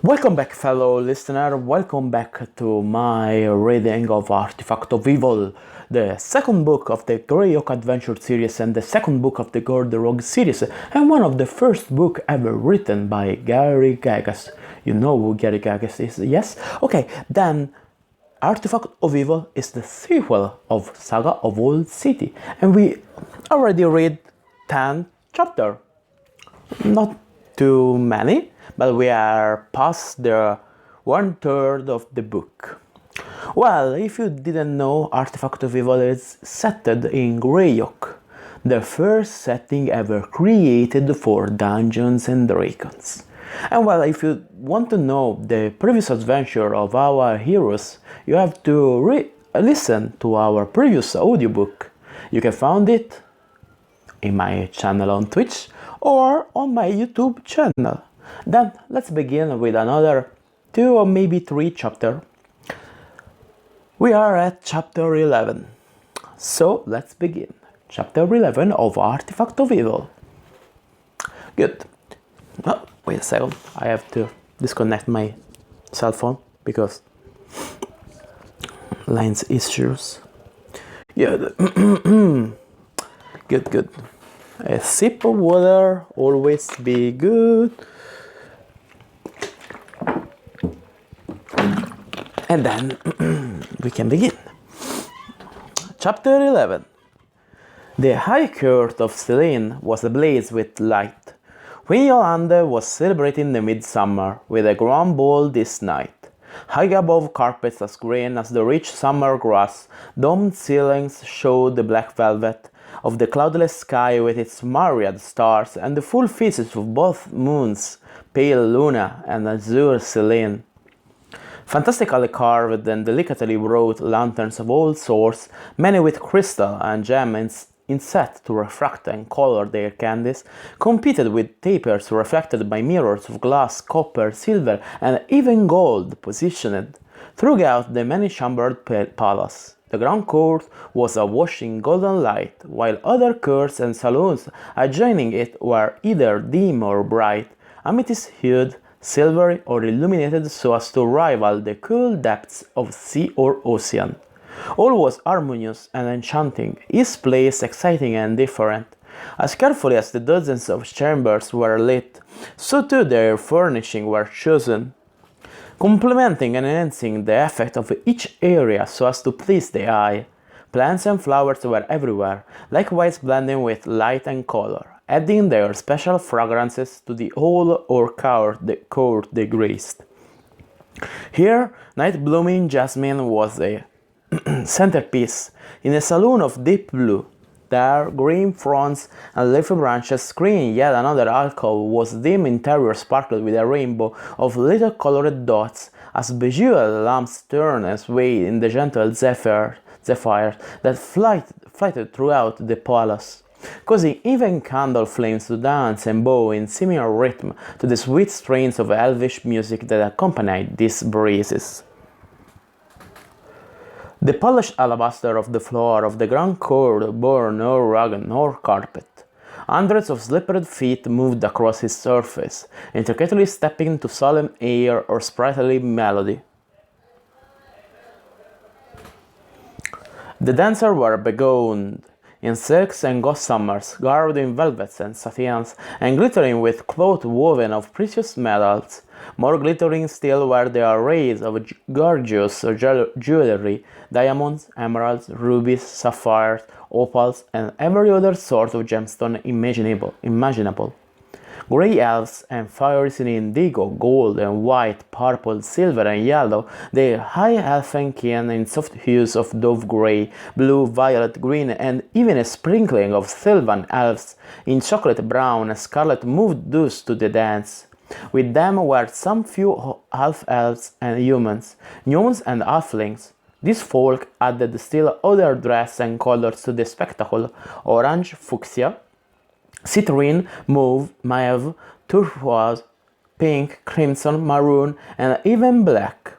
Welcome back, fellow listener. Welcome back to my reading of Artifact of Evil, the second book of the Greyhawk adventure series and the second book of the Rogue series, and one of the first book ever written by Gygax. You know who Gygax is, yes? Okay, then Artifact of Evil is the sequel of Saga of Old City, and we already read 10 chapters. Not too many, but we are past the 1/3 of the book. Well, if you didn't know, Artifact of Evil is set in Greyhawk, the first setting ever created for Dungeons and Dragons. And well, if you want to know the previous adventure of our heroes, you have to listen to our previous audiobook. You can find it in my channel on Twitch or on my YouTube channel. Then let's begin with another 2 or maybe 3 chapters. We are at chapter 11. So let's begin. Chapter 11 of Artifact of Evil. Good. Oh, wait a second. I have to disconnect my cell phone because lines issues. Yeah. Good. A sip of water always be good. And then we can begin. Chapter 11. The high court of Selene was ablaze with light, when Yolande was celebrating the midsummer with a grand ball this night. High above carpets as green as the rich summer grass, domed ceilings showed the black velvet of the cloudless sky with its myriad stars and the full faces of both moons, pale Luna and azure Selene. Fantastically carved and delicately wrought lanterns of all sorts, many with crystal and gem inset to refract and color their candies, competed with tapers reflected by mirrors of glass, copper, silver, and even gold positioned throughout the many-chambered palace. The grand court was awash in golden light, while other courts and saloons adjoining it were either dim or bright, amethyst-hued, silvery, or illuminated so as to rival the cool depths of sea or ocean. All was harmonious and enchanting, each place exciting and different. As carefully as the dozens of chambers were lit, so too their furnishing were chosen, complementing and enhancing the effect of each area so as to please the eye. Plants and flowers were everywhere, likewise blending with light and color, adding their special fragrances to the hall or court they graced. Here, night-blooming jasmine was a centerpiece, in a saloon of deep blue. There, green fronds and leafy branches screened yet another alcove whose dim interior sparkled with a rainbow of little colored dots, as bejeweled lamps turned and swayed in the gentle zephyr that flitted throughout the palace, causing even candle flames to dance and bow in similar rhythm to the sweet strains of elvish music that accompanied these breezes. The polished alabaster of the floor of the grand court bore no rug nor carpet. Hundreds of slippered feet moved across its surface, intricately stepping to solemn air or sprightly melody. The dancers were begowned in silks and gossamers, garbed in velvets and satins, and glittering with cloth woven of precious metals. More glittering still were the arrays of gorgeous jewelry, diamonds, emeralds, rubies, sapphires, opals, and every other sort of gemstone imaginable. Grey elves and fires in indigo, gold and white, purple, silver and yellow, the high elfin kin in soft hues of dove grey, blue, violet, green, and even a sprinkling of sylvan elves in chocolate brown and scarlet moved thus to the dance. With them were some few half-elves and humans, gnomes and halflings. These folk added still other dress and colors to the spectacle: orange, fuchsia, citrine, mauve, turquoise, pink, crimson, maroon, and even black.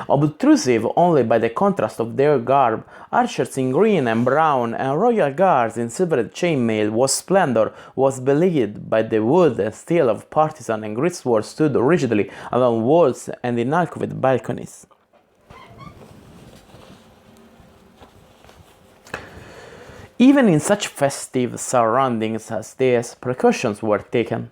Obtrusive only by the contrast of their garb, archers in green and brown and royal guards in silvered chainmail whose splendor was belied by the wood and steel of partisan and greatsword stood rigidly along walls and in alcoved balconies. Even in such festive surroundings as these, precautions were taken.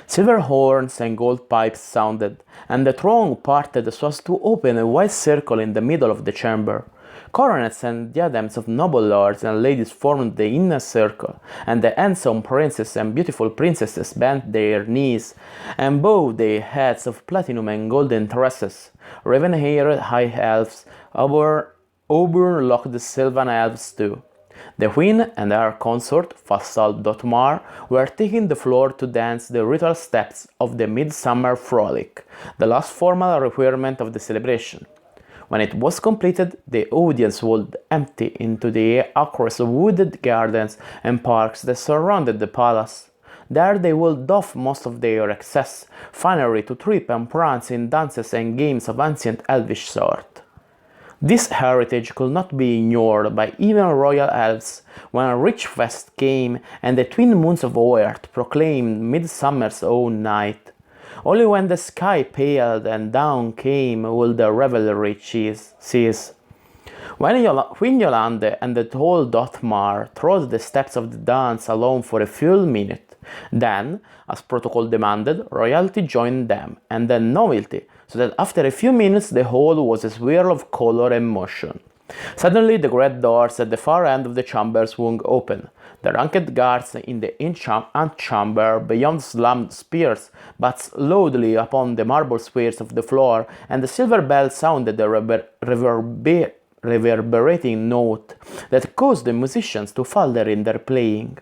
Silver horns and gold pipes sounded, and the throng parted so as to open a wide circle in the middle of the chamber. Coronets and diadems of noble lords and ladies formed the inner circle, and the handsome princes and beautiful princesses bent their knees and bowed their heads of platinum and golden tresses. Raven-haired high elves, auburn-locked sylvan elves too. The queen and her consort, Vassal Dotmar, were taking the floor to dance the ritual steps of the midsummer frolic, the last formal requirement of the celebration. When it was completed, the audience would empty into the acres of wooded gardens and parks that surrounded the palace. There they would doff most of their excess finery to trip and prance in dances and games of ancient elvish sort. This heritage could not be ignored by even royal elves when a rich fest came and the twin moons of Oert proclaimed midsummer's own night. Only when the sky paled and dawn came would the revelry cease. When Queen Yolande and the tall Dotmar trod the steps of the dance alone for a full minute, then, as protocol demanded, royalty joined them, and then novelty, so that after a few minutes the whole was a swirl of color and motion. Suddenly the great doors at the far end of the chamber swung open. The ranked guards in the antechamber beyond slammed spears, but loudly upon the marble squares of the floor, and the silver bell sounded a reverberating note that caused the musicians to falter in their playing.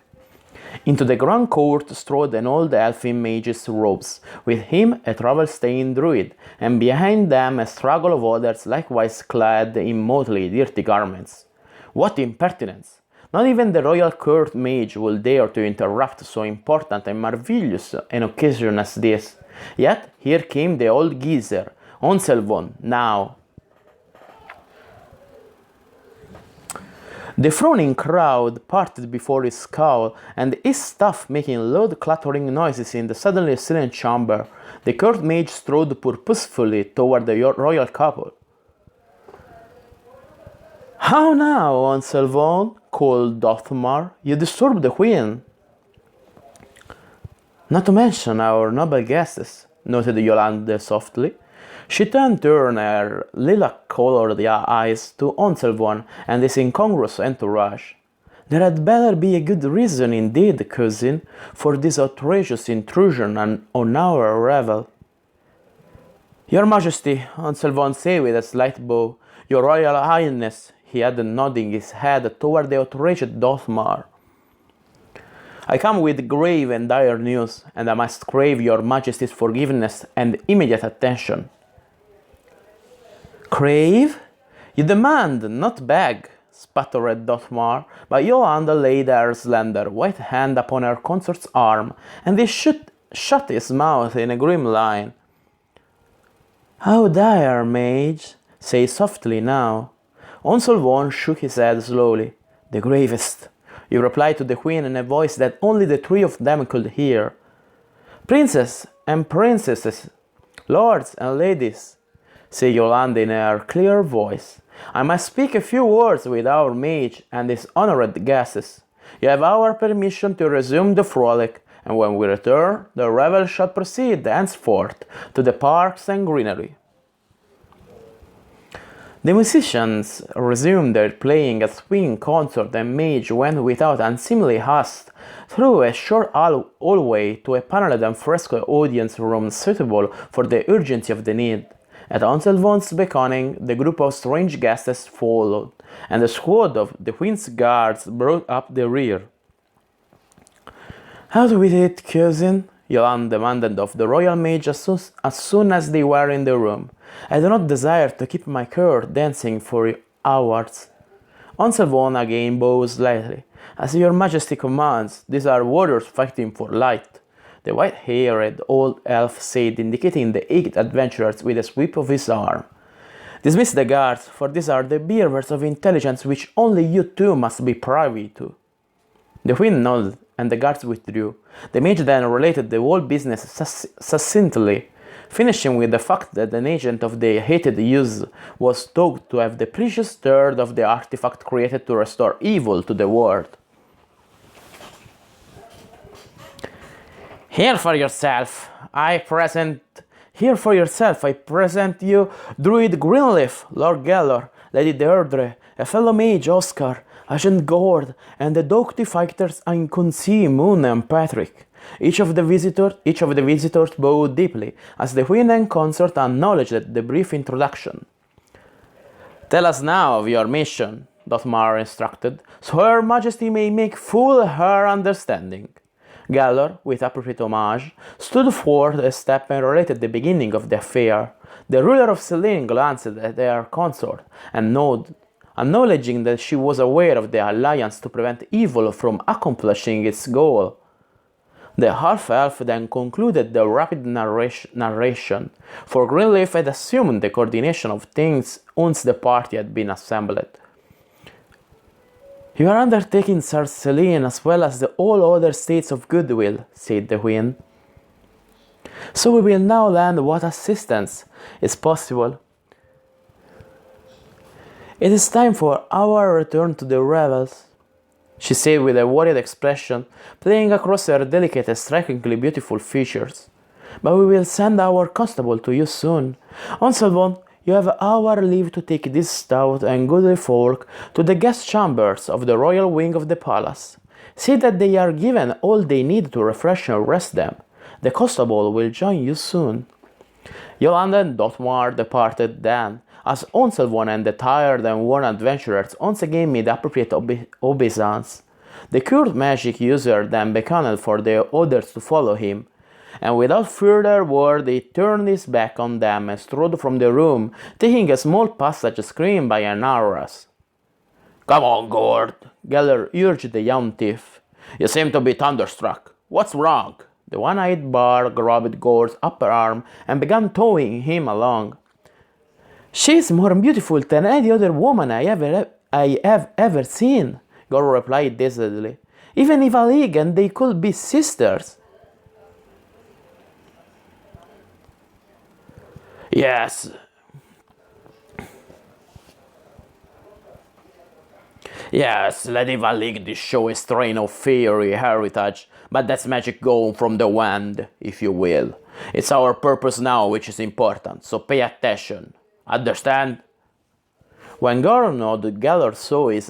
Into the grand court strode an old elf in mage's robes, with him a travel-stained druid, and behind them a straggle of others likewise clad in motley, dirty garments. What impertinence! Not even the royal court mage would dare to interrupt so important and marvellous an occasion as this. Yet here came the old geezer, Onselvon, now. The frowning crowd parted before his scowl, and his staff making loud clattering noises in the suddenly silent chamber, the court mage strode purposefully toward the royal couple. "How now, Onselvon?" called Dotmar. "You disturb the queen." "Not to mention our noble guests," noted Yolande softly. She turned her lilac-colored eyes to Onselvon and his incongruous entourage. "There had better be a good reason indeed, cousin, for this outrageous intrusion on our revel." "Your Majesty," Onselvon said with a slight bow, "Your Royal Highness," he added, nodding his head toward the outraged Dotmar. "I come with grave and dire news, and I must crave your Majesty's forgiveness and immediate attention." "Crave? You demand, not beg," sputtered Dotmar, but Yolande laid her slender white hand upon her consort's arm, and he shut his mouth in a grim line. "How dire, mage? Say softly now." Onselvon shook his head slowly. "The gravest," he replied to the queen in a voice that only the three of them could hear. "Princes and princesses, lords and ladies," said Yolande in her clear voice, "I must speak a few words with our mage and his honored guests. You have our permission to resume the frolic, and when we return, the revel shall proceed henceforth to the parks and greenery." The musicians resumed their playing as queen, consort, and mage went without unseemly haste through a short hallway to a paneled and fresco audience room suitable for the urgency of the need. At Onselvon's beckoning, the group of strange guests followed, and the squad of the Queen's guards brought up the rear. "Out with it, cousin," Yolande demanded of the royal mage as soon as they were in the room. "I do not desire to keep my court dancing for hours." Onselvon again bowed slightly. "As your Majesty commands, these are warriors fighting for light." the white-haired old elf said, indicating the 8 adventurers with a sweep of his arm. Dismiss the guards, for these are the bearers of intelligence which only you two must be privy to. The Queen nodded, and the guards withdrew. The mage then related the whole business succinctly, finishing with the fact that an agent of the hated use was thought to have the precious third of the artifact created to restore evil to the world. Here for yourself, I present you Druid Greenleaf, Lord Gellor, Lady Deirdre, a fellow mage Oscar, Agent Gord, and the doughty fighters Ainkunsi, Moon, and Patrick. Each of the visitors bowed deeply as the Queen and consort acknowledged the brief introduction. Tell us now of your mission, Dotmar instructed, so Her Majesty may make full her understanding. Gellor, with appropriate homage, stood forth a step and related the beginning of the affair. The ruler of Selene glanced at her consort and nodded, acknowledging that she was aware of the alliance to prevent evil from accomplishing its goal. The half-elf then concluded the rapid narration, for Greenleaf had assumed the coordination of things once the party had been assembled. You are undertaking Sir Selene as well as all other states of goodwill, said the Queen. So we will now learn what assistance is possible. It is time for our return to the revels, she said with a worried expression playing across her delicate and strikingly beautiful features. But we will send our constable to you soon. Onselborn, you have our leave to take these stout and goodly folk to the guest chambers of the royal wing of the palace. See that they are given all they need to refresh and rest them. The constable will join you soon. Yolanda and Dotmar departed then, as Onselborn and the tired and worn adventurers once again made appropriate obeisance. The cured magic user then beckoned for the others to follow him, and without further word he turned his back on them and strode from the room, taking a small passage screened by an arras. Come on, Gord, Gellor urged the young thief. You seem to be thunderstruck. What's wrong? The one-eyed bard grabbed Gord's upper arm and began towing him along. She is more beautiful than any other woman I have ever seen, Gord replied dazedly. Even if a league and they could be sisters. Yes. Yes, Lady Valig did show a strain of fairy heritage, but that's magic going from the wand, if you will. It's our purpose now which is important, so pay attention. Understand? When Gord nodded, Gellor saw his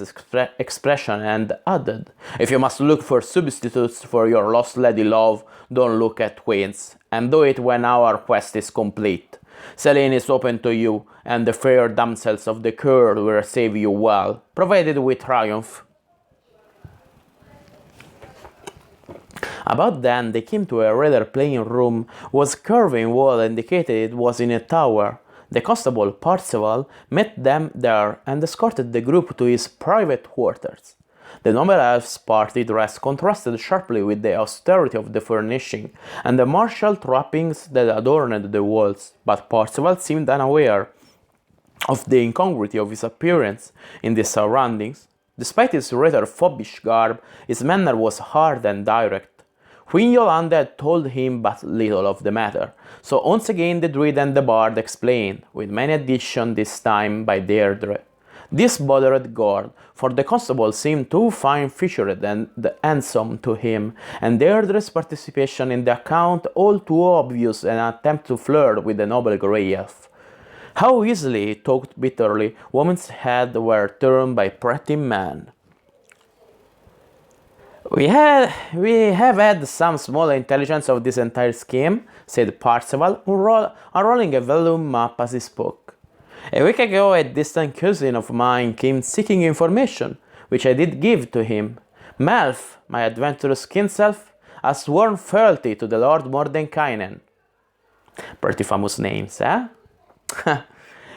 expression and added, If you must look for substitutes for your lost lady love, don't look at twins, and do it when our quest is complete. Selene is open to you, and the fair damsels of the court will receive you well, provided we triumph. About then they came to a rather plain room, whose curving wall indicated it was in a tower. The constable, Parzival, met them there and escorted the group to his private quarters. The noble elf's party dress contrasted sharply with the austerity of the furnishing and the martial trappings that adorned the walls, but Parzival seemed unaware of the incongruity of his appearance in these surroundings. Despite his rather foppish garb, his manner was hard and direct. Queen Yolanda had told him but little of the matter, so once again the druid and the bard explained, with many additions this time by Deirdre. This bothered Gord, for the constable seemed too fine-featured and handsome to him, and Deirdre's participation in the account all too obvious an attempt to flirt with the noble grey elf. How easily, he thought bitterly, women's heads were turned by pretty men. We have had some small intelligence of this entire scheme, said Parzival, unrolling a vellum map as he spoke. A week ago a distant cousin of mine came seeking information, which I did give to him. Melf, my adventurous kinself, has sworn fealty to the Lord Mordenkainen. Pretty famous names, eh?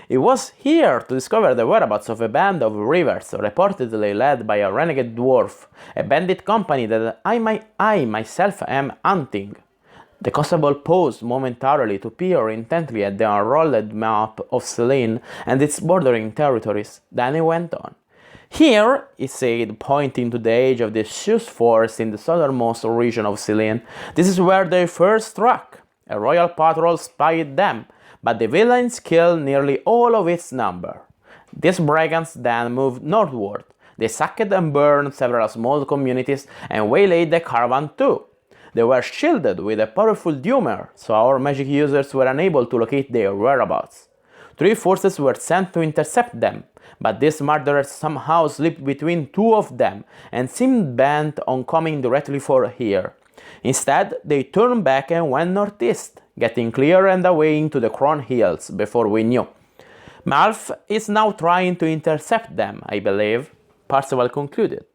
He was here to discover the whereabouts of a band of reavers, reportedly led by a renegade dwarf, a bandit company that I myself am hunting. The constable paused momentarily to peer intently at the unrolled map of Selene and its bordering territories. Then he went on. Here, he said, pointing to the edge of the Zeus forest in the southernmost region of Selene, this is where they first struck. A royal patrol spied them, but the villains killed nearly all of its number. These brigands then moved northward. They sacked and burned several small communities and waylaid the caravan too. They were shielded with a powerful doomer, so our magic users were unable to locate their whereabouts. 3 forces were sent to intercept them, but these murderers somehow slipped between 2 of them and seemed bent on coming directly for here. Instead, they turned back and went northeast, getting clear and away into the Crown Hills before we knew. Malf is now trying to intercept them, I believe, Parzival concluded.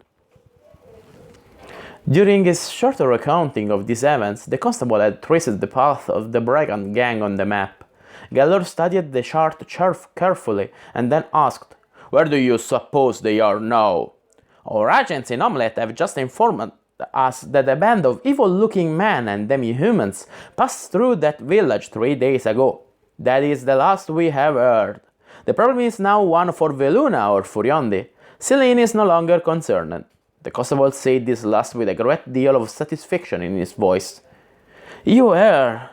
During his shorter recounting of these events, the constable had traced the path of the brigand gang on the map. Gellor studied the chart carefully and then asked, "Where do you suppose they are now?" "Our agents in Omelette have just informed us that a band of evil-looking men and demi-humans passed through that village 3 days ago. That is the last we have heard. The problem is now one for Veluna or Furiondi. Selene is no longer concerned." The constable said this last with a great deal of satisfaction in his voice. "You err,"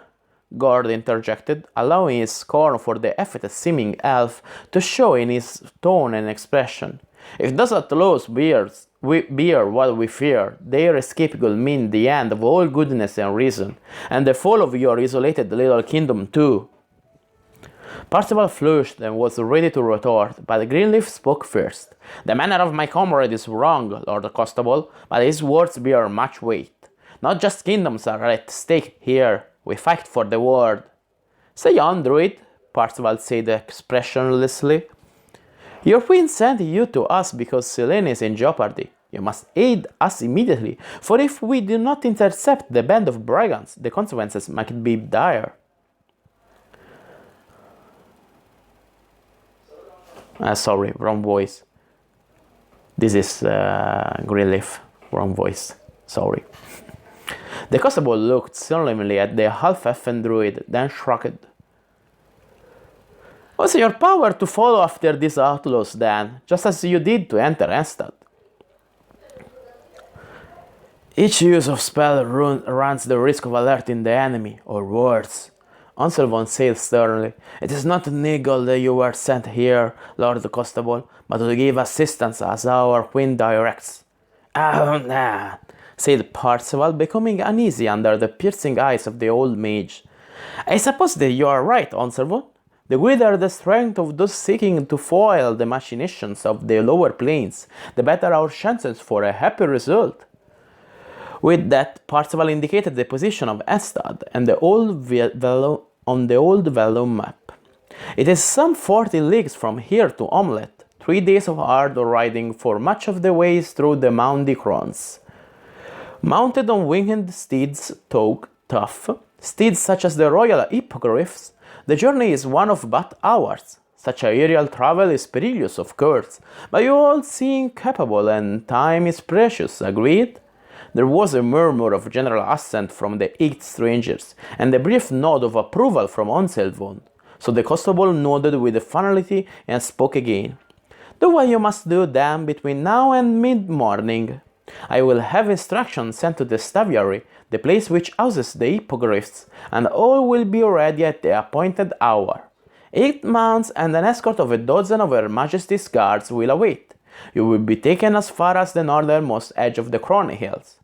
Gord interjected, allowing his scorn for the effete-seeming elf to show in his tone and expression. "If those outlaws bear what we fear, their escape will mean the end of all goodness and reason, and the fall of your isolated little kingdom too." Parzival flushed and was ready to retort, but Greenleaf spoke first. "The manner of my comrade is wrong, Lord Constable, but his words bear much weight. Not just kingdoms are at stake here. We fight for the world." "Say on, Druid," Parzival said expressionlessly. "Your queen sent you to us because Selene is in jeopardy. You must aid us immediately, for if we do not intercept the band of brigands, the consequences might be dire." Sorry, wrong voice. This is Greenleaf, wrong voice. Sorry. The constable looked solemnly at the half-elfen druid, then shrugged. "Was your power to follow after these outlaws, then, just as you did to enter Enstad?" "Each use of spell runs the risk of alerting the enemy, or worse," Anselmon said sternly. "It is not to niggle that you were sent here, Lord Constable, but to give assistance as our queen directs." "Oh, nah," said Parzival, becoming uneasy under the piercing eyes of the old mage. "I suppose that you are right, Anselmon. The greater the strength of those seeking to foil the machinations of the lower planes, the better our chances for a happy result." With that, Parzival indicated the position of Enstad and on the old vellum map. "It is some 40 leagues from here to Omelette, 3 days of hard riding for much of the way through the moundy crons. Mounted on winged steeds, tough, steeds such as the royal hippogriffs, the journey is one of but hours. Such aerial travel is perilous, of course, but you all seem capable and time is precious, agreed?" There was a murmur of general assent from the 8 strangers, and a brief nod of approval from Anselmon, so the constable nodded with finality and spoke again. "Do what you must do, then, between now and mid-morning. I will have instructions sent to the Staviary, the place which houses the hippogriffs, and all will be ready at the appointed hour. 8 mounts and an escort of a dozen of Her Majesty's guards will await. You will be taken as far as the northernmost edge of the Crown Hills."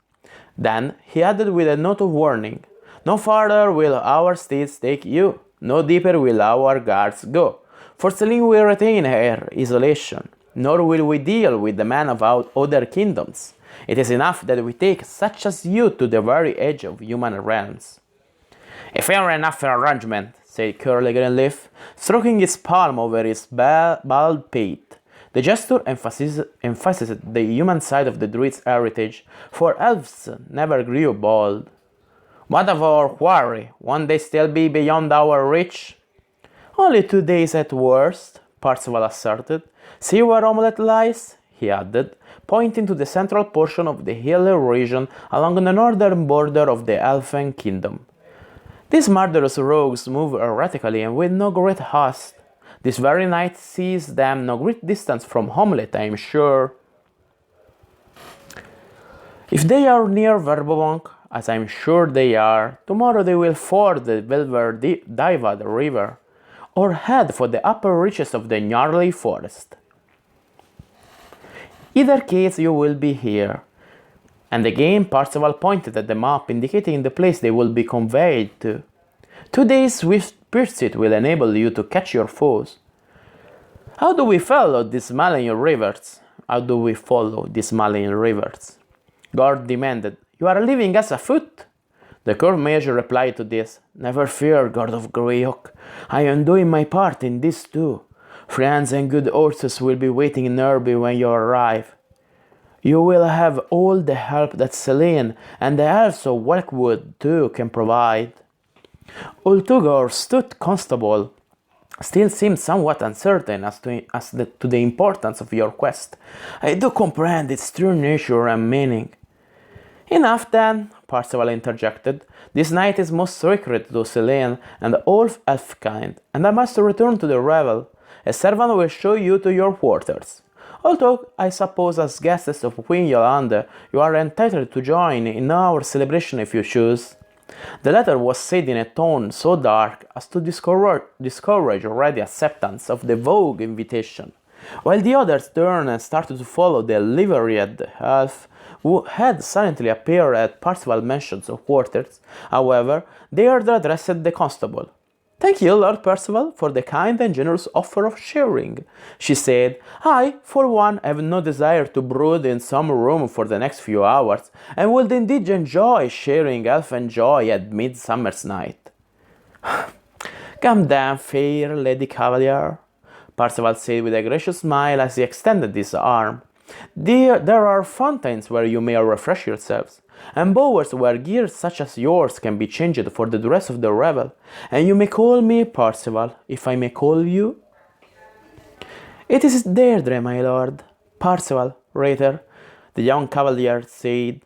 Then he added with a note of warning, "No farther will our steeds take you, no deeper will our guards go, for Selene will retain her isolation, nor will we deal with the men of other kingdoms. It is enough that we take such as you to the very edge of human realms." "A fair enough arrangement," said Curly Greenleaf, stroking his palm over his bald pate. The gesture emphasized the human side of the druid's heritage, for elves never grew bald. "What of our quarry? Won't they still be beyond our reach?" "Only 2 days at worst," Parzival asserted. "See where Omelette lies?" he added, pointing to the central portion of the hilly region along the northern border of the Elfen Kingdom. These murderous rogues move erratically and with no great haste. This very night sees them no great distance from Hamlet, I am sure. If they are near Verbobank, as I am sure they are, tomorrow they will ford the Velver Divad river, or head for the upper reaches of the gnarly forest. Either case you will be here. And again Parzival pointed at the map indicating the place they will be conveyed to. 2 days swift pursuit will enable you to catch your foes. How do we follow these Malian rivers? Guard demanded. You are leaving us afoot? The court major replied to this. Never fear, Guard of Greyhawk. I am doing my part in this too. Friends and good horses will be waiting in Irby when you arrive. You will have all the help that Selene and the elves of Welkwood too can provide. Ultugor stood constable still seemed somewhat uncertain as to the importance of your quest. I do comprehend its true nature and meaning. Enough then, Parzival interjected. This night is most sacred to Selene and all elfkind, and I must return to the revel. A servant will show you to your quarters. Although, I suppose as guests of Queen Yolande, you are entitled to join in our celebration if you choose. The letter was said in a tone so dark as to discourage ready acceptance of the vogue invitation, while the others turned and started to follow the liveried elf who had silently appeared at Parzival's mentions of quarters. However, they had addressed the constable. Thank you, Lord Percival, for the kind and generous offer of sharing, she said. I, for one, have no desire to brood in some room for the next few hours, and would indeed enjoy sharing elfin joy at Midsummer's Night. Come down, fair Lady Cavalier, Percival said with a gracious smile as he extended his arm. There are fountains where you may refresh yourselves, and bowers where gear such as yours can be changed for the dress of the revel, and you may call me Parzival, if I may call you. It is Deirdre, my lord. Parzival, rather, the young cavalier said.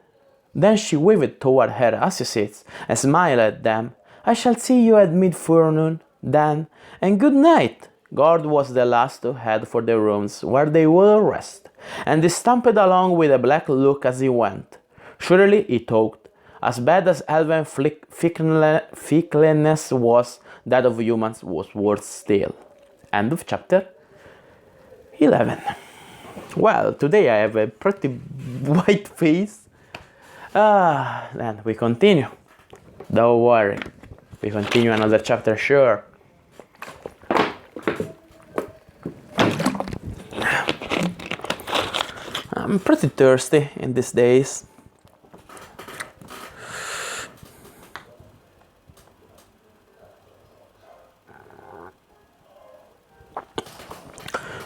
Then she waved toward her associates and smiled at them. I shall see you at mid-forenoon, then, and good night. Gord was the last to head for the rooms where they would rest, and he stumped along with a black look as he went. Surely, he thought, as bad as elven fickleness was, that of humans was worse still. End of chapter 11. Well, today I have a pretty white face. Then we continue. Don't worry. We continue another chapter, sure. I'm pretty thirsty in these days.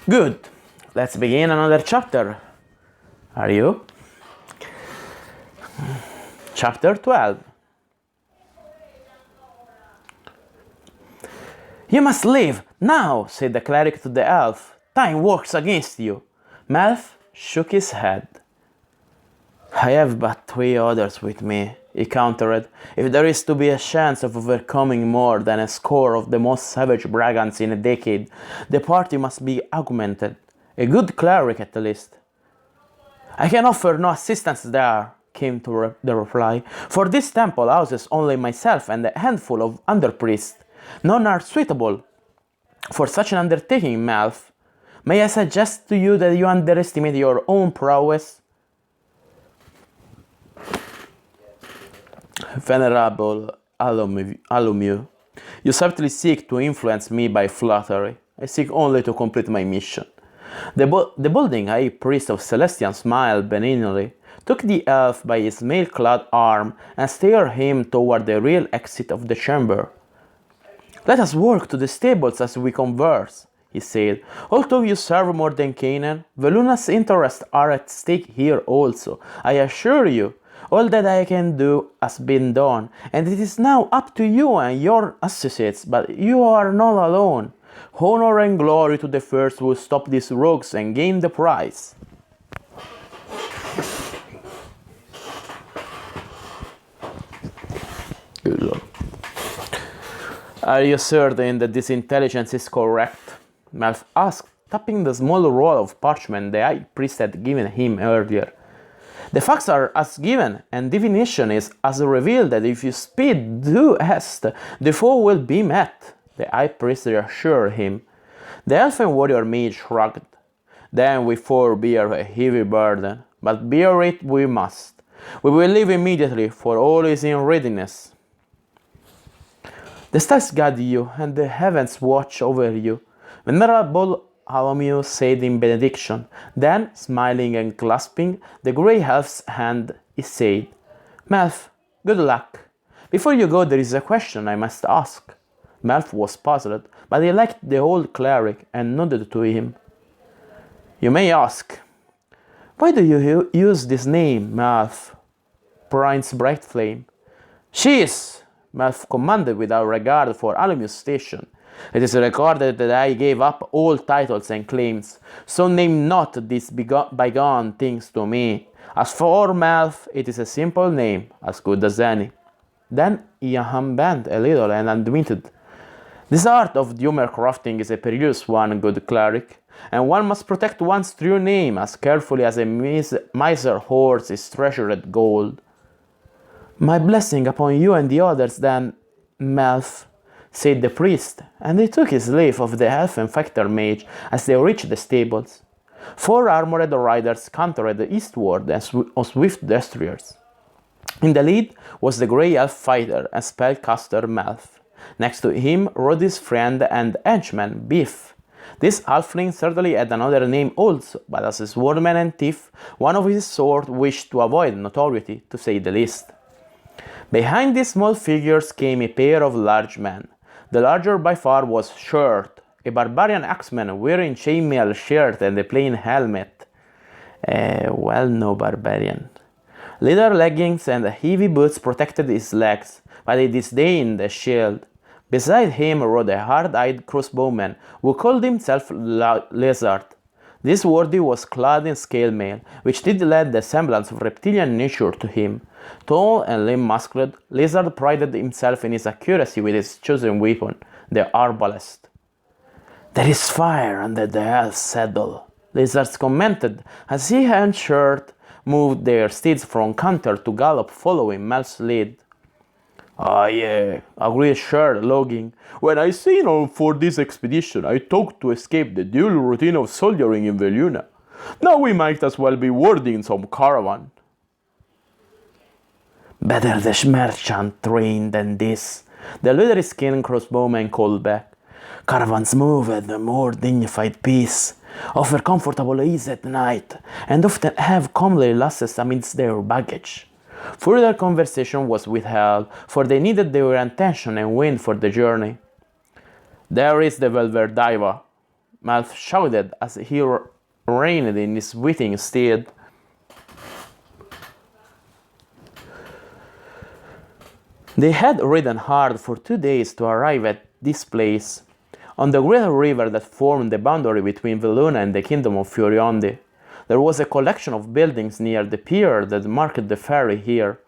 Good. Let's begin another chapter. Are you? Chapter 12. You must leave, now, said the cleric to the elf. Time works against you. Melf shook his head. I have but 3 others with me, he countered. If there is to be a chance of overcoming more than a score of the most savage brigands in a decade, the party must be augmented. A good cleric at least. I can offer no assistance there, came to the reply, for this temple houses only myself and a handful of under-priests. None are suitable for such an undertaking, Melf. May I suggest to you that you underestimate your own prowess? Venerable Alumio, you subtly seek to influence me by flattery. I seek only to complete my mission. The balding high priest of Celestian smiled benignly, took the elf by his mail-clad arm, and steered him toward the real exit of the chamber. Let us work to the stables as we converse, he said. Although you serve more than Canaan, Veluna's interests are at stake here also, I assure you. All that I can do has been done, and it is now up to you and your associates, but you are not alone. Honor and glory to the first who stop these rogues and gain the prize. Good Lord. Are you certain that this intelligence is correct? Melf asked, tapping the small roll of parchment the high priest had given him earlier. The facts are as given, and divination is as revealed that if you speed due haste, the foe will be met, the high priest reassured him. The elfin warrior mage shrugged. Then we four bear a heavy burden, but bear it we must. We will leave immediately, for all is in readiness. The stars guide you, and the heavens watch over you. Venerable Alomio said in benediction. Then, smiling and clasping the grey elf's hand, he said, Melf, good luck. Before you go, there is a question I must ask. Melf was puzzled, but he liked the old cleric and nodded to him. You may ask. Why do you use this name, Melf? Prince Brightflame. She is, Melf commanded without regard for Alomio's station. It is recorded that I gave up all titles and claims, so name not these bygone things to me. As for Melf, it is a simple name, as good as any. Then he unbent a little and admitted, This art of humor crafting is a perilous one, good cleric, and one must protect one's true name as carefully as a miser hoards his treasured gold. My blessing upon you and the others, then, Melf, said the priest, and he took his leave of the elfin factor mage as they reached the stables. 4 armored riders cantered eastward on swift destriers. In the lead was the grey elf fighter and spellcaster Melf. Next to him rode his friend and henchman Biff. This halfling certainly had another name also, but as a swordman and thief, one of his sort wished to avoid notoriety, to say the least. Behind these small figures came a pair of large men. The larger by far was Shirt, a barbarian axeman wearing chainmail shirt and a plain helmet. No barbarian. Leather leggings and heavy boots protected his legs, but he disdained a shield. Beside him rode a hard-eyed crossbowman who called himself Lizard. This worthy was clad in scale mail, which did lend the semblance of reptilian nature to him. Tall and lean-muscled, Lizard prided himself in his accuracy with his chosen weapon, the arbalest. There is fire under the elf's saddle, Lizard commented as he and Shirt moved their steeds from canter to gallop following Melf's lead. Ah, yeah, agreed Shirt, logging. When I signed on for this expedition, I thought to escape the dual routine of soldiering in Veluna. Now we might as well be warding some caravan. Better the merchant train than this, the leather-skinned crossbowman called back. Caravans move at a more dignified pace, offer comfortable ease at night, and often have comely lasses amidst their baggage. Further conversation was withheld, for they needed their attention and wind for the journey. There is the Velvet Diva, Melf shouted as he reined in his waiting steed. They had ridden hard for 2 days to arrive at this place, on the great river that formed the boundary between Veluna and the kingdom of Fiorionde. There was a collection of buildings near the pier that marked the ferry here.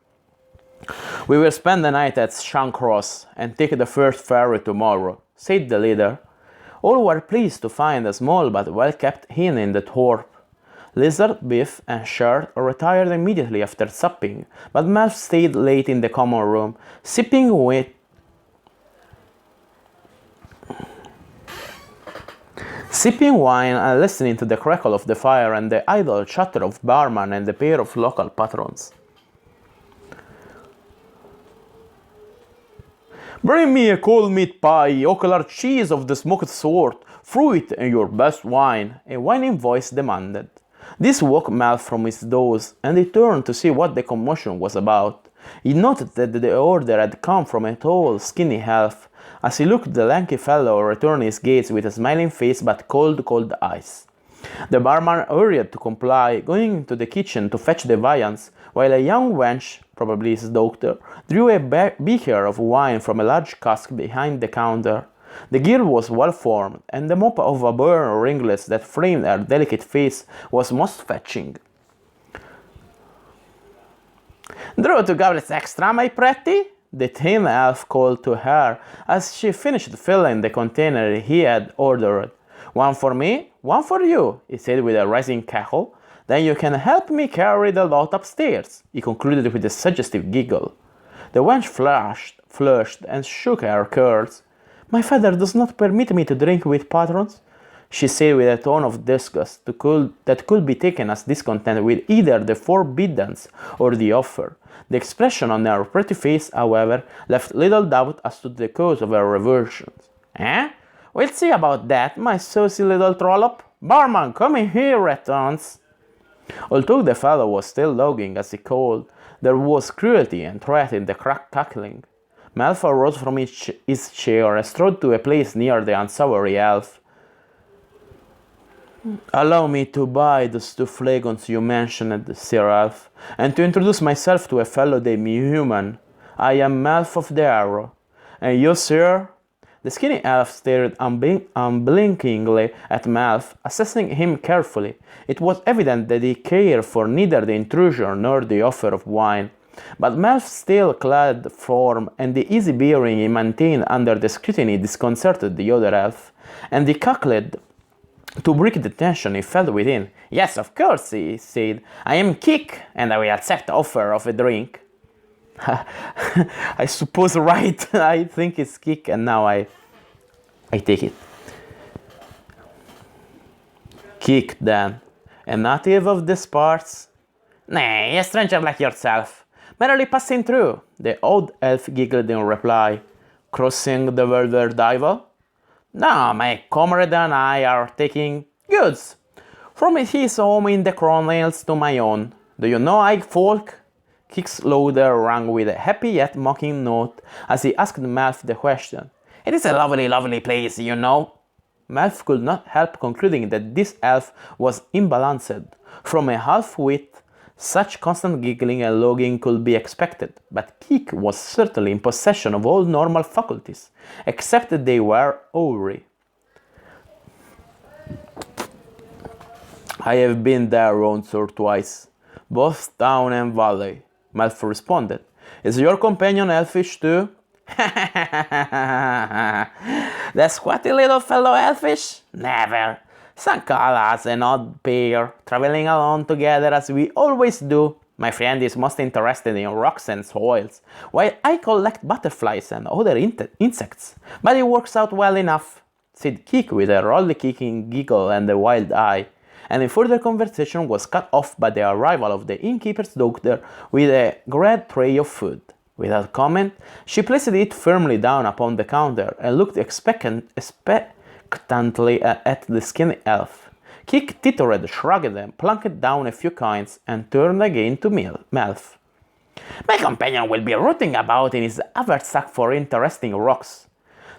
We will spend the night at Shancross and take the first ferry tomorrow, said the leader. All were pleased to find a small but well-kept inn in the thorp. Lizard, Biff, and Shirt retired immediately after supping, but Melf stayed late in the common room, sipping wine and listening to the crackle of the fire and the idle chatter of barman and a pair of local patrons. Bring me a cold meat pie, ocular cheese of the smoked sort, fruit and your best wine, a whining voice demanded. This woke Melf from his doze, and he turned to see what the commotion was about. He noted that the order had come from a tall, skinny elf. As he looked, the lanky fellow returned his gaze with a smiling face but cold eyes. The barman hurried to comply, going into the kitchen to fetch the viands, while a young wench, probably his daughter, drew a beaker of wine from a large cask behind the counter. The girl was well formed, and the mop of auburn ringlets that framed her delicate face was most fetching. "Draw 2 goblets extra, my pretty?" the tin elf called to her as she finished filling the container he had ordered. "One for me, one for you," he said with a rising cackle. "Then you can help me carry the lot upstairs," he concluded with a suggestive giggle. The wench flushed and shook her curls. "My father does not permit me to drink with patrons," she said with a tone of disgust that could be taken as discontent with either the forbiddance or the offer. The expression on her pretty face, however, left little doubt as to the cause of her reversion. "Eh? We'll see about that, my saucy little trollop. Barman, come in here at once." Although the fellow was still lounging as he called, there was cruelty and threat in the cackling. Melf arose from his chair and strode to a place near the unsavory elf. "Allow me to buy those 2 flagons you mentioned, Sir Elf, and to introduce myself to a fellow demi-human. I am Melf of the Arrow. And you, sir?" The skinny elf stared unblinkingly at Melf, assessing him carefully. It was evident that he cared for neither the intrusion nor the offer of wine. But Melf's steel-clad form and the easy bearing he maintained under the scrutiny disconcerted the other elf, and he cackled to break the tension he felt within. "Yes, of course," he said. "I am Kik, and I will accept the offer of a drink." I suppose, right? I think it's Kik, and now I take it. "Kik, then. A native of these parts?" "Nay, a stranger like yourself. Merely passing through," the old elf giggled in reply. "Crossing the Velvet Dival?" "No, my comrade and I are taking goods from his home in the Cronales to my own. Do you know folk?" Kik's laughter rang with a happy yet mocking note as he asked Melf the question. "It is a lovely, lovely place, you know." Melf could not help concluding that this elf was imbalanced. From a half-wit, such constant giggling and logging could be expected, but Kik was certainly in possession of all normal faculties, except that they were awry. "I have been there once or twice, both town and valley," Melf responded. "Is your companion elfish too?" "The squatty little fellow elfish? Never. Sankala as an odd pair, traveling along together as we always do. My friend is most interested in rocks and soils, while I collect butterflies and other insects. But it works out well enough," said Kik with a rolly-kicking giggle and a wild eye, and the further conversation was cut off by the arrival of the innkeeper's daughter with a great tray of food. Without comment, she placed it firmly down upon the counter and looked expectantly at the skinny elf. Kik tittered, shrugged, and plunked down a few coins and turned again to Melf. "My companion will be rooting about in his haversack for interesting rocks.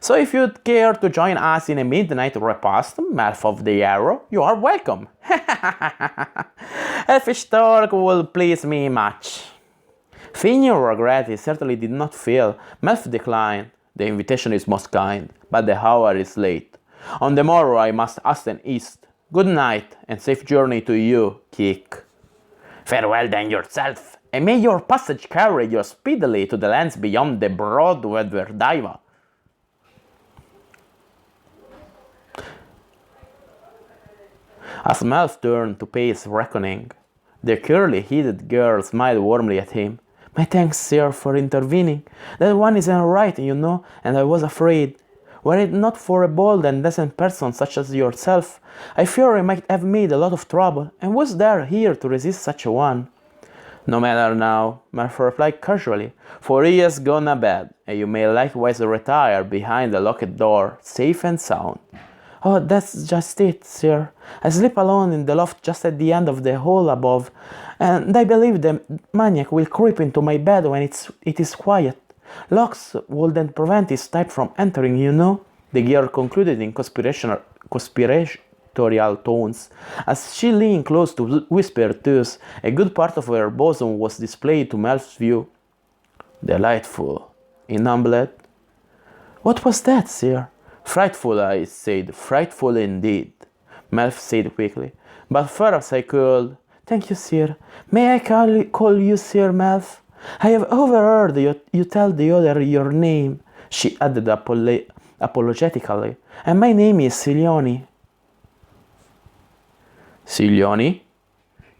So if you'd care to join us in a midnight repast, Melf of the Arrow, you are welcome." "Elfish talk will please me much." Feigning regret he certainly did not feel, Melf declined. "The invitation is most kind, but the hour is late. On the morrow I must hasten east. Good night, and safe journey to you, Kik." "Farewell then yourself, and may your passage carry you speedily to the lands beyond the broad Velverdiva." As Melf turned to pay his reckoning, the curly-headed girl smiled warmly at him. "My thanks, sir, for intervening. That one isn't right, you know, and I was afraid. Were it not for a bold and decent person such as yourself, I fear I might have made a lot of trouble, and was there here to resist such a one?" "No matter now," Melf replied casually, "for he has gone a bed, and you may likewise retire behind the locked door, safe and sound." "Oh, that's just it, sir. I sleep alone in the loft just at the end of the hall above, and I believe the maniac will creep into my bed when it is quiet. Locks wouldn't prevent his type from entering, you know," the girl concluded in conspiratorial tones, as she leaned close to whisper thus. A good part of her bosom was displayed to Melf's view. "Delightful," he mumbled. "What was that, sir?" "Frightful, I said, frightful indeed," Melf said quickly. "But far as I could—" "Thank you, sir. May I call you Sir Melf? I have overheard you tell the other your name, she added apologetically, and my name is Silioni. Silioni?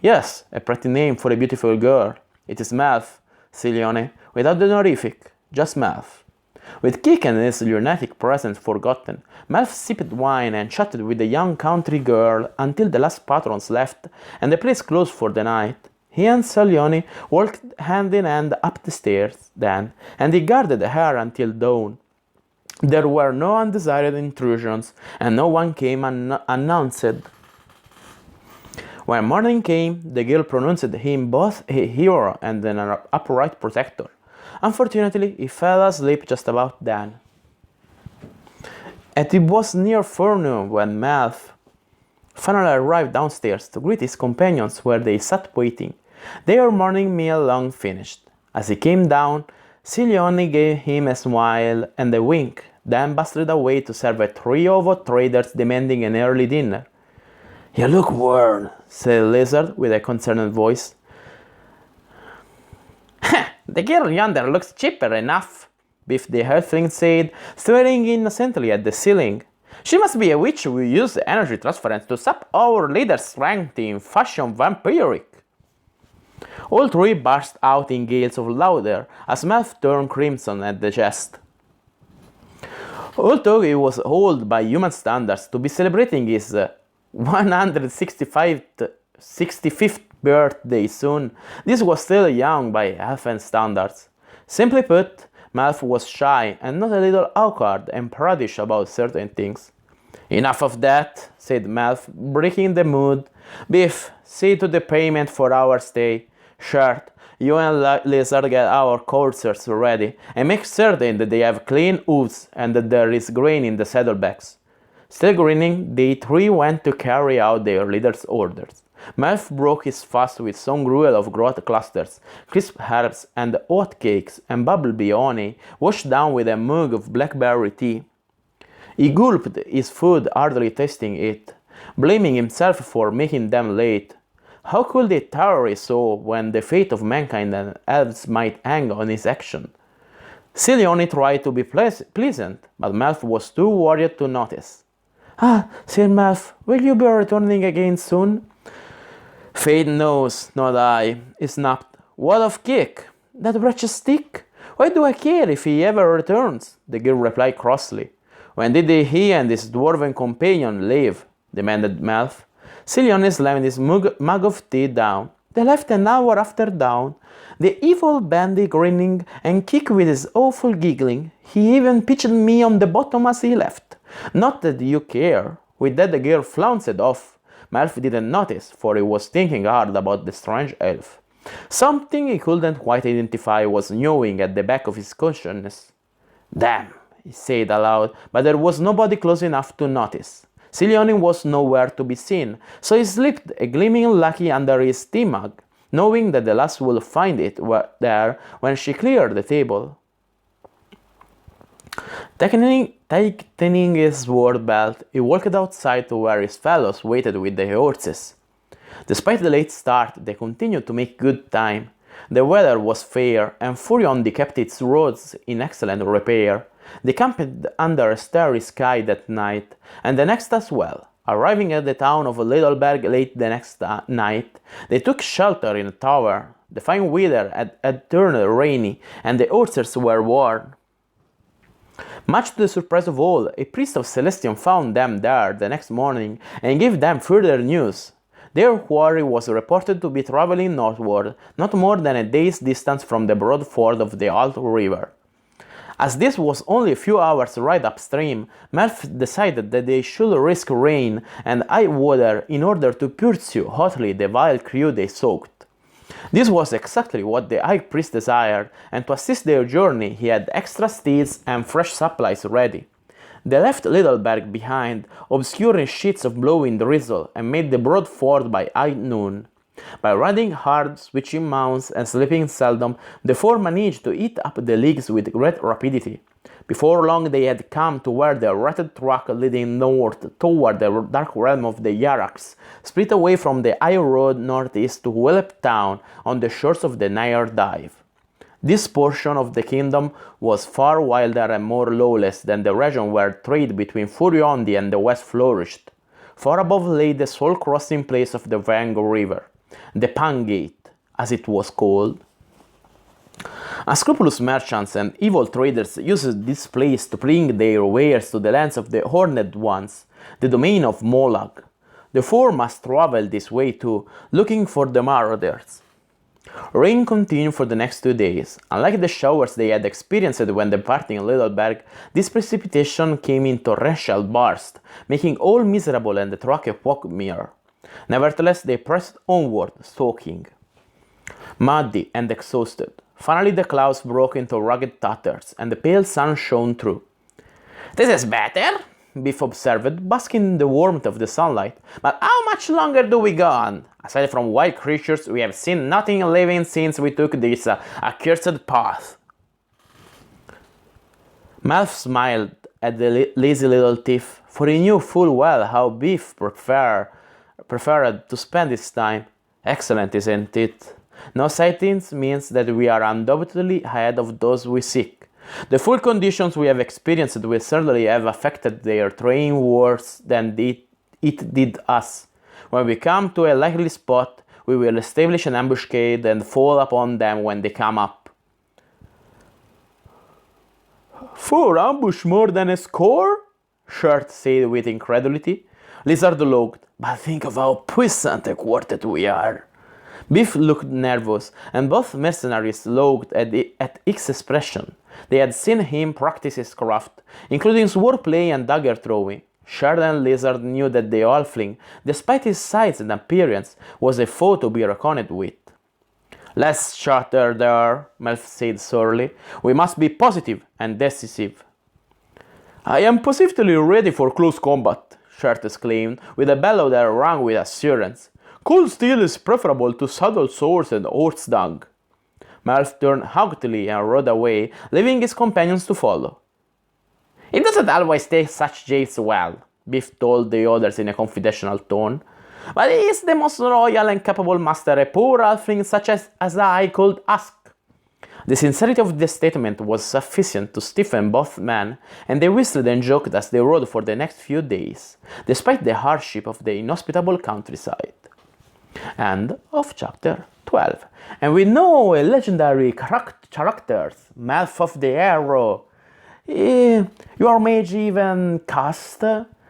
Yes, a pretty name for a beautiful girl. It is Melf, Silione, without the honorific, just Melf. With Kik and his lunatic presence forgotten, Melf sipped wine and chatted with the young country girl until the last patrons left and the place closed for the night. He and Salioni walked hand in hand up the stairs then, and he guarded her until dawn. There were no undesired intrusions, and no one came unannounced. When morning came, the girl pronounced him both a hero and an upright protector. Unfortunately, he fell asleep just about then. And it was near forenoon when Melf finally arrived downstairs to greet his companions where they sat waiting, their morning meal long finished. As he came down, Silioni gave him a smile and a wink, then bustled away to serve a trio of traders demanding an early dinner. "You look worn," said Lizard with a concerned voice. "The girl yonder looks cheaper enough," Biff the Halfling said, staring innocently at the ceiling. "She must be a witch who used energy transference to sap our leader's strength in fashion vampiric." All three burst out in gales of laughter as Melf turned crimson at the jest. Although he was old by human standards to be celebrating his 165th birthday soon, this was still young by elfin standards. Simply put, Melf was shy and not a little awkward and prudish about certain things. "Enough of that," said Melf, breaking the mood. "Biff, see to the payment for our stay. Shirt, you and Lizard get our coursers ready, and make certain that they have clean hooves and that there is grain in the saddlebags." Still grinning, they three went to carry out their leader's orders. Melf broke his fast with some gruel of growth clusters, crisp herbs, and oat cakes, and bumblebee honey, washed down with a mug of blackberry tea. He gulped his food, hardly tasting it, blaming himself for making them late. How could he tarry so when the fate of mankind and elves might hang on his action? Silioni tried to be pleasant, but Melf was too worried to notice. "Ah, Sir Melf, will you be returning again soon?" "Fate knows, not I," he snapped. "What of Kik? That wretched stick? Why do I care if he ever returns?" The girl replied crossly. "When did he and his dwarven companion leave?" demanded Melf. Silioni slammed his mug of tea down. "They left an hour after dawn. The evil bandit grinning and Kik with his awful giggling. He even pitched me on the bottom as he left. Not that you care." With that the girl flounced off. Melf didn't notice, for he was thinking hard about the strange elf. Something he couldn't quite identify was gnawing at the back of his consciousness. "Damn," he said aloud, but there was nobody close enough to notice. Silioni was nowhere to be seen, so he slipped a gleaming lucky under his tea mug, knowing that the lass would find it there when she cleared the table. Tightening his sword belt, he walked outside to where his fellows waited with the horses. Despite the late start, they continued to make good time. The weather was fair, and Furion kept its roads in excellent repair. They camped under a starry sky that night, and the next as well. Arriving at the town of Littleberg late the next night, they took shelter in a tower. The fine weather had turned rainy, and the horses were worn. Much to the surprise of all, a priest of Celestium found them there the next morning and gave them further news. Their quarry was reported to be traveling northward, not more than a day's distance from the broad ford of the Alt River. As this was only a few hours' ride upstream, Melf decided that they should risk rain and high water in order to pursue hotly the vile crew they sought. This was exactly what the High Priest desired, and to assist their journey he had extra steeds and fresh supplies ready. They left Littleberg behind, obscuring sheets of blowing drizzle, and made the broad ford by high noon. By riding hard, switching mounts, and sleeping seldom, the four managed to eat up the leagues with great rapidity. Before long they had come to where the rutted track leading north toward the dark realm of the Gygax split away from the high road northeast to Willep Town on the shores of the Nire Dive. This portion of the kingdom was far wilder and more lawless than the region where trade between Furiondi and the west flourished. Far above lay the sole crossing place of the Vango River, the Pan Gate, as it was called. Unscrupulous merchants and evil traders used this place to bring their wares to the lands of the Horned Ones, the domain of Molag. The four must travel this way too, looking for the marauders. Rain continued for the next 2 days. Unlike the showers they had experienced when departing Littleberg, this precipitation came in torrential bursts, making all miserable and the track a quagmire. Nevertheless, they pressed onward, soaking, muddy and exhausted. Finally, the clouds broke into rugged tatters, and the pale sun shone through. "This is better," Biff observed, basking in the warmth of the sunlight. "But how much longer do we go on? Aside from wild creatures, we have seen nothing living since we took this accursed path." Malf smiled at the lazy little thief, for he knew full well how Biff preferred to spend his time. "Excellent, isn't it? No sightings means that we are undoubtedly ahead of those we seek. The full conditions we have experienced will certainly have affected their train worse than it did us. When we come to a likely spot, we will establish an ambuscade and fall upon them when they come up." "For ambush more than a score?" Shirt said with incredulity. Lizard looked. "But think of how puissant a quartet we are." Biff looked nervous, and both mercenaries looked at Ix's expression. They had seen him practice his craft, including swordplay and dagger throwing. Shirt and Lizard knew that the halfling, despite his size and appearance, was a foe to be reckoned with. "Less chatter there," Melf said surly. "We must be positive and decisive." "I am positively ready for close combat," Shirt exclaimed, with a bellow that rang with assurance. "Cold steel is preferable to saddle swords and horse dung." Melf turned haughtily and rode away, leaving his companions to follow. "It doesn't always take such japes well," Biff told the others in a confidential tone. "But he is the most loyal and capable master a poor halfling such as I could ask." The sincerity of the statement was sufficient to stiffen both men, and they whistled and joked as they rode for the next few days, despite the hardship of the inhospitable countryside. End of chapter 12. And we know a legendary characters, Malf of the Arrow. Your mage even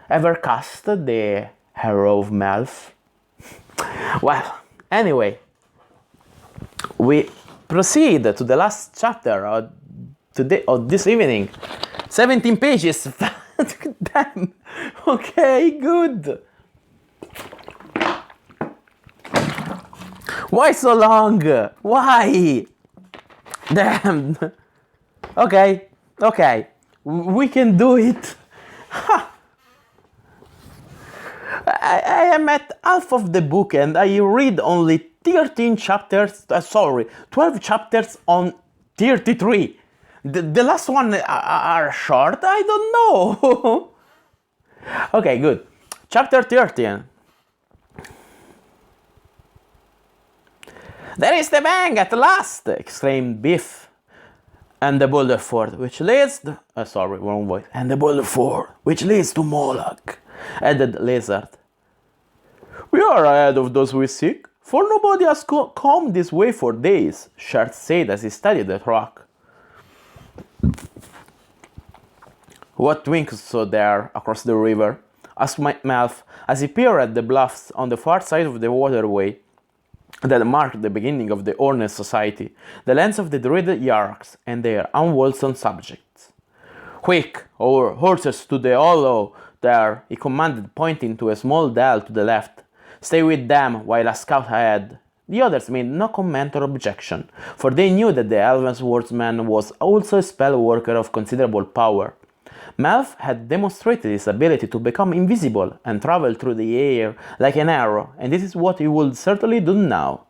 ever cast the Arrow of Malf? Well, anyway, we proceed to the last chapter of this evening. 17 pages. Damn. Okay, good. Why so long? Why? Damn. Okay. We can do it. I am at half of the book and I read only 13 chapters, 12 chapters on 33. The last one are short? I don't know. Okay, good. Chapter 13. "There is the bang at last!" exclaimed Biff. "And the boulder ford, which leads to... wrong voice. "And the boulder ford, which leads to Moloch," added Lizard. "We are ahead of those we seek, for nobody has come this way for days," Shirt said as he studied the track. "What twinkles there across the river?" asked Malf as he peered at the bluffs on the far side of the waterway that marked the beginning of the Horned Society, the lands of the dreaded Yarks and their unwholesome subjects. "Quick, our horses to the hollow there," he commanded, pointing to a small dell to the left. "Stay with them while I scout ahead." The others made no comment or objection, for they knew that the elven swordsman was also a spell worker of considerable power. Malf had demonstrated his ability to become invisible and travel through the air like an arrow, and this is what he would certainly do now.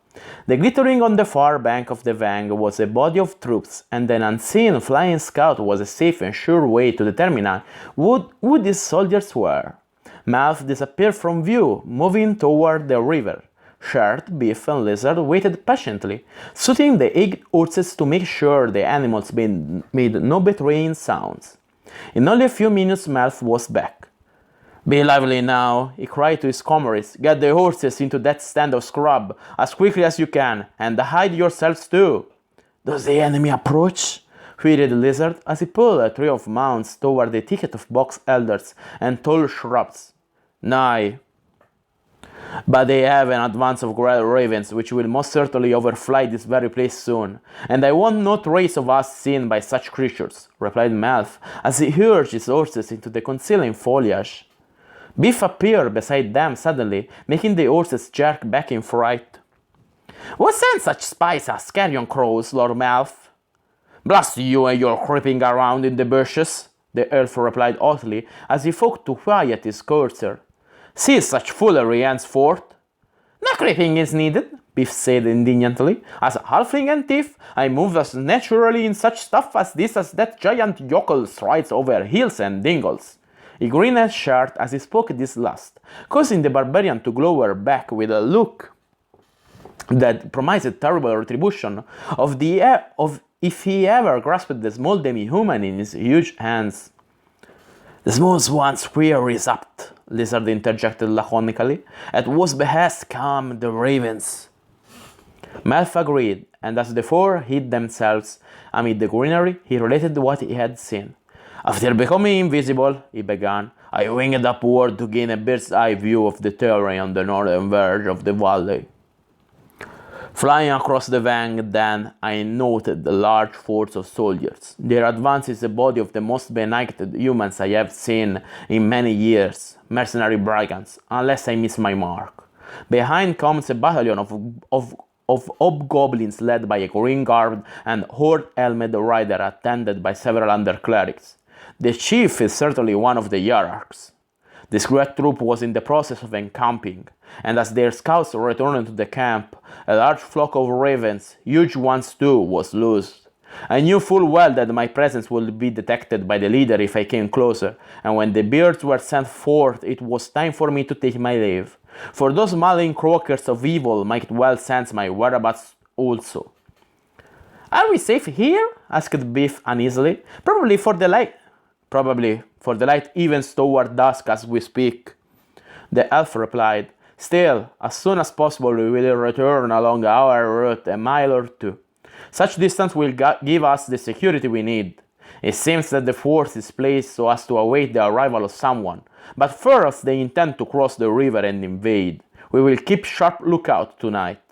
The glittering on the far bank of the Vang was a body of troops, and an unseen flying scout was a safe and sure way to determine who these soldiers were. Malf disappeared from view, moving toward the river. Shirt, Beef, and Lizard waited patiently, shooting the egged horses to make sure the animals made no betraying sounds. In only a few minutes, Melf was back. "Be lively now," he cried to his comrades. "Get the horses into that stand of scrub as quickly as you can, and hide yourselves too." "Does the enemy approach?" queried the Lizard as he pulled a trio of mounts toward the thicket of box elders and tall shrubs. "Nay, but they have an advance of grey ravens which will most certainly overfly this very place soon, and I want no trace of us seen by such creatures," replied Melf as he urged his horses into the concealing foliage. Beef appeared beside them suddenly, making the horses jerk back in fright. "Who sent such spies as carrion crows, Lord Melf?" "Blast you and your creeping around in the bushes," the elf replied hotly as he fought to quiet his courser. "Cease such foolery henceforth." "No creeping is needed," Beef said indignantly. "As halfling and thief, I move as naturally in such stuff as this as that giant yokel strides over hills and dingles." He grinned at Shirt as he spoke this last, causing the barbarian to glower back with a look that promised terrible retribution of if he ever grasped the small demi-human in his huge hands. "The small one's queer is apt," Lizard interjected laconically. "At whose behest come the ravens?" Melf agreed, and as the four hid themselves amid the greenery, he related what he had seen. "After becoming invisible," he began, "I winged upward to gain a bird's-eye view of the terrain on the northern verge of the valley. Flying across the Vang, then, I noted a large force of soldiers. Their advance is a body of the most benighted humans I have seen in many years, mercenary brigands, unless I miss my mark. Behind comes a battalion of hobgoblins led by a green-garbed and horde-helmed rider attended by several under-clerics. The chief is certainly one of the hierarchs. This great troop was in the process of encamping, and as their scouts returned to the camp, a large flock of ravens, huge ones too, was loosed. I knew full well that my presence would be detected by the leader if I came closer, and when the birds were sent forth, it was time for me to take my leave, for those malign croakers of evil might well sense my whereabouts also." "Are we safe here?" asked Beef uneasily. Probably, for the light evens toward dusk as we speak," the elf replied. "Still, as soon as possible we will return along our route a mile or two. Such distance will give us the security we need. It seems that the force is placed so as to await the arrival of someone, but first they intend to cross the river and invade. We will keep sharp lookout tonight."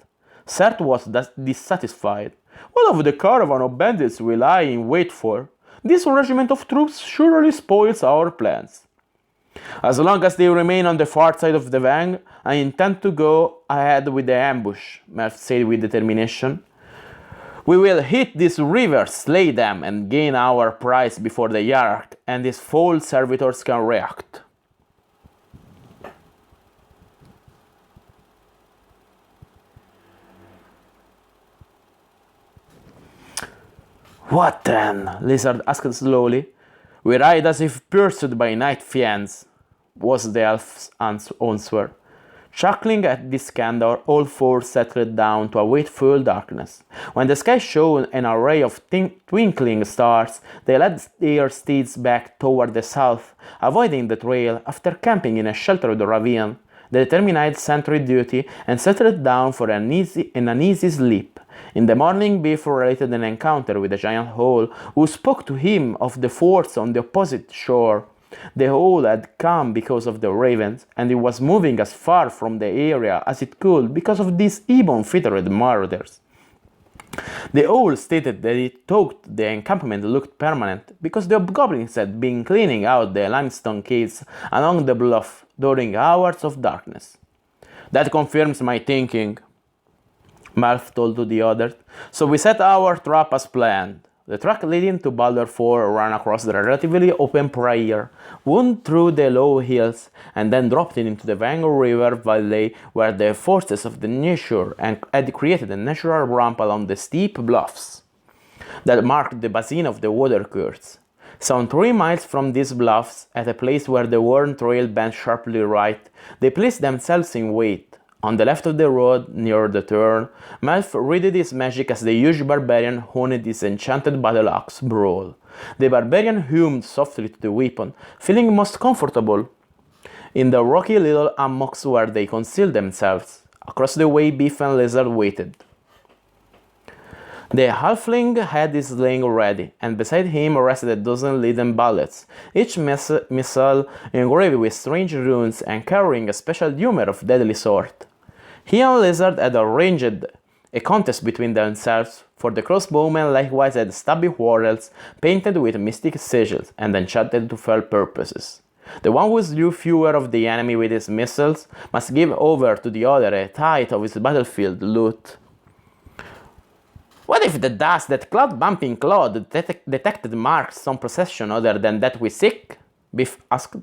Sert was dissatisfied. "What of the caravan of bandits we lie in wait for? This regiment of troops surely spoils our plans." "As long as they remain on the far side of the Vang, I intend to go ahead with the ambush," Melf said with determination. "We will hit this river, slay them, and gain our prize before the Yark and his foul servitors can react." "What then?" Lizard asked slowly. "We ride as if pursued by night fiends," was the elf's answer. Chuckling at this candor, all four settled down to await full darkness. When the sky showed an array of twinkling stars, they led their steeds back toward the south, avoiding the trail after camping in a sheltered ravine. They determined sentry duty and settled down for an uneasy sleep. In the morning, Beef related an encounter with a giant owl who spoke to him of the force on the opposite shore. The owl had come because of the ravens, and it was moving as far from the area as it could because of these ebon-feathered marauders. The owl stated that it thought the encampment looked permanent because the hobgoblins had been cleaning out the limestone caves along the bluff during hours of darkness. "That confirms my thinking," Melf told to the others. "So we set our trap as planned. The track leading to Baldur 4 ran across the relatively open prairie, wound through the low hills, and then dropped into the Vang River valley where the forces of the nature had created a natural ramp along the steep bluffs that marked the basin of the watercourse. Some 3 miles from these bluffs, at a place where the worn trail bent sharply right, they placed themselves in wait. On the left of the road, near the turn, Melf readied his magic as the huge barbarian honed his enchanted battle axe brawl. The barbarian hummed softly to the weapon, feeling most comfortable in the rocky little hammocks where they concealed themselves. Across the way, Biff and Lizard waited. The halfling had his sling ready, and beside him rested a dozen leaden bullets, each missile engraved with strange runes and carrying a special humor of deadly sort. He and Lizard had arranged a contest between themselves, for the crossbowmen likewise had stubby quarrels painted with mystic sigils and enchanted to fell purposes. The one who slew fewer of the enemy with his missiles must give over to the other a tithe of his battlefield loot. What if the dust that cloud-bumping cloud detected marks some procession other than that we seek? Biff asked.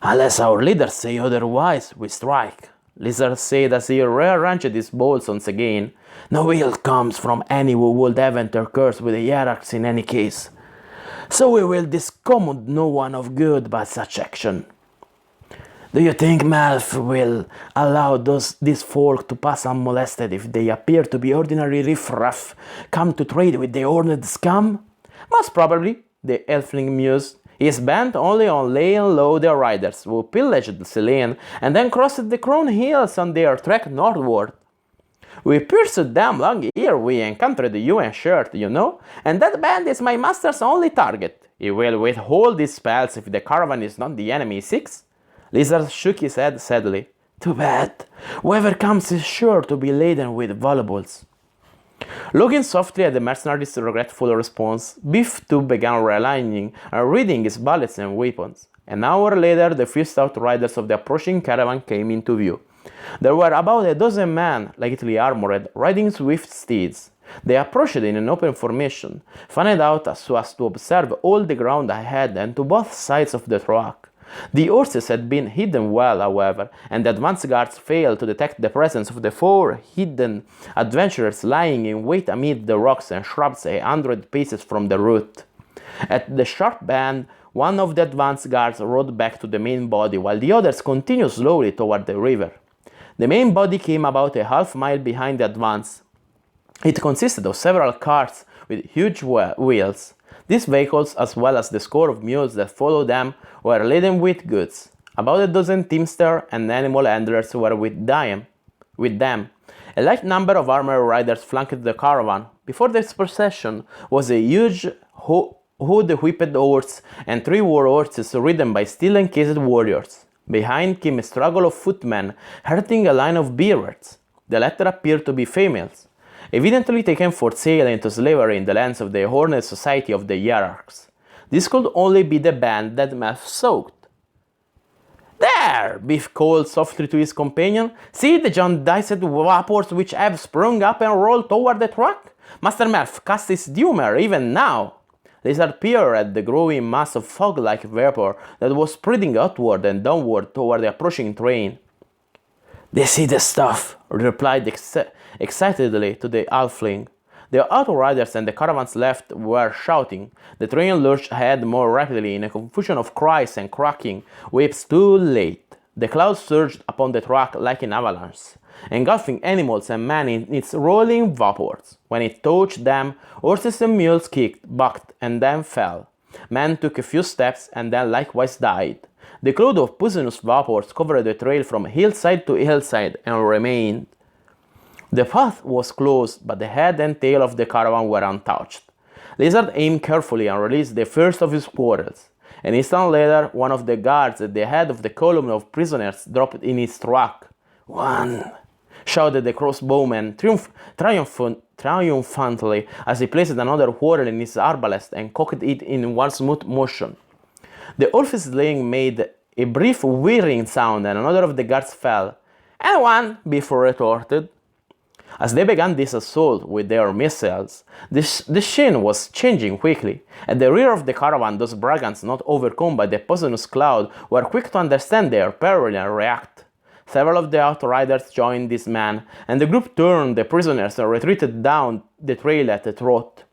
Unless our leaders say otherwise, we strike, Lizard said as he rearranged his bolts once again. No ill comes from any who would have intercourse with the hierarchs in any case. So we will discommode no one of good by such action. Do you think Melf will allow these folk to pass unmolested if they appear to be ordinary riffraff come to trade with the horned scum? Most probably, the elfling mused. He is bent only on laying low their riders, who pillaged Selene and then crossed the Crown Hills on their trek northward. We pursued them long ere we encountered you and Shirt, you know, and that band is my master's only target. He will withhold his spells if the caravan is not the enemy he seeks. Lizard shook his head sadly. Too bad. Whoever comes is sure to be laden with valuables. Looking softly at the mercenary's regretful response, Biff too began realigning and reading his bullets and weapons. An hour later, the fierce outriders of the approaching caravan came into view. There were about a dozen men, lightly armored, riding swift steeds. They approached in an open formation, fanned out so as to observe all the ground ahead and to both sides of the track. The horses had been hidden well, however, and the advance guards failed to detect the presence of the 4 hidden adventurers lying in wait amid the rocks and shrubs 100 paces from the route. At the sharp bend, one of the advance guards rode back to the main body, while the others continued slowly toward the river. The main body came about a half-mile behind the advance. It consisted of several carts with huge wheels. These vehicles, as well as the score of mules that followed them, were laden with goods. About a dozen teamsters and animal handlers were with them. A light number of armored riders flanked the caravan. Before this procession was a huge hood-whipped horse and 3 war horses ridden by steel-encased warriors. Behind came a struggle of footmen herding a line of bearers. The latter appeared to be females, evidently taken for sale into slavery in the lands of the Horned Society of the Hierarchs. This could only be the band that Melf sought. There! Biff called softly to his companion. See the jaundiced vapors which have sprung up and rolled toward the track? Master Melf casts his humor even now. Lizard peered at the growing mass of fog-like vapor that was spreading outward and downward toward the approaching train. They see the stuff, replied excitedly to the halfling. The outriders and the caravan's left were shouting. The train lurched ahead more rapidly in a confusion of cries and cracking whips too late. The cloud surged upon the track like an avalanche, engulfing animals and men in its rolling vapors. When it touched them, horses and mules kicked, bucked, and then fell. Men took a few steps and then likewise died. The cloud of poisonous vapors covered the trail from hillside to hillside and remained. The path was closed, but the head and tail of the caravan were untouched. Lizard aimed carefully and released the first of his quarrels. An instant later, one of the guards at the head of the column of prisoners dropped in his track. One! Shouted the crossbowman triumphantly as he placed another quarrel in his arbalest and cocked it in one smooth motion. The wolf's sling made a brief whirring sound and another of the guards fell. And one, Biff retorted. As they began this assault with their missiles, the scene was changing quickly. At the rear of the caravan, those brigands not overcome by the poisonous cloud were quick to understand their peril and react. Several of the outriders joined this man, and the group turned the prisoners and retreated down the trail at a trot.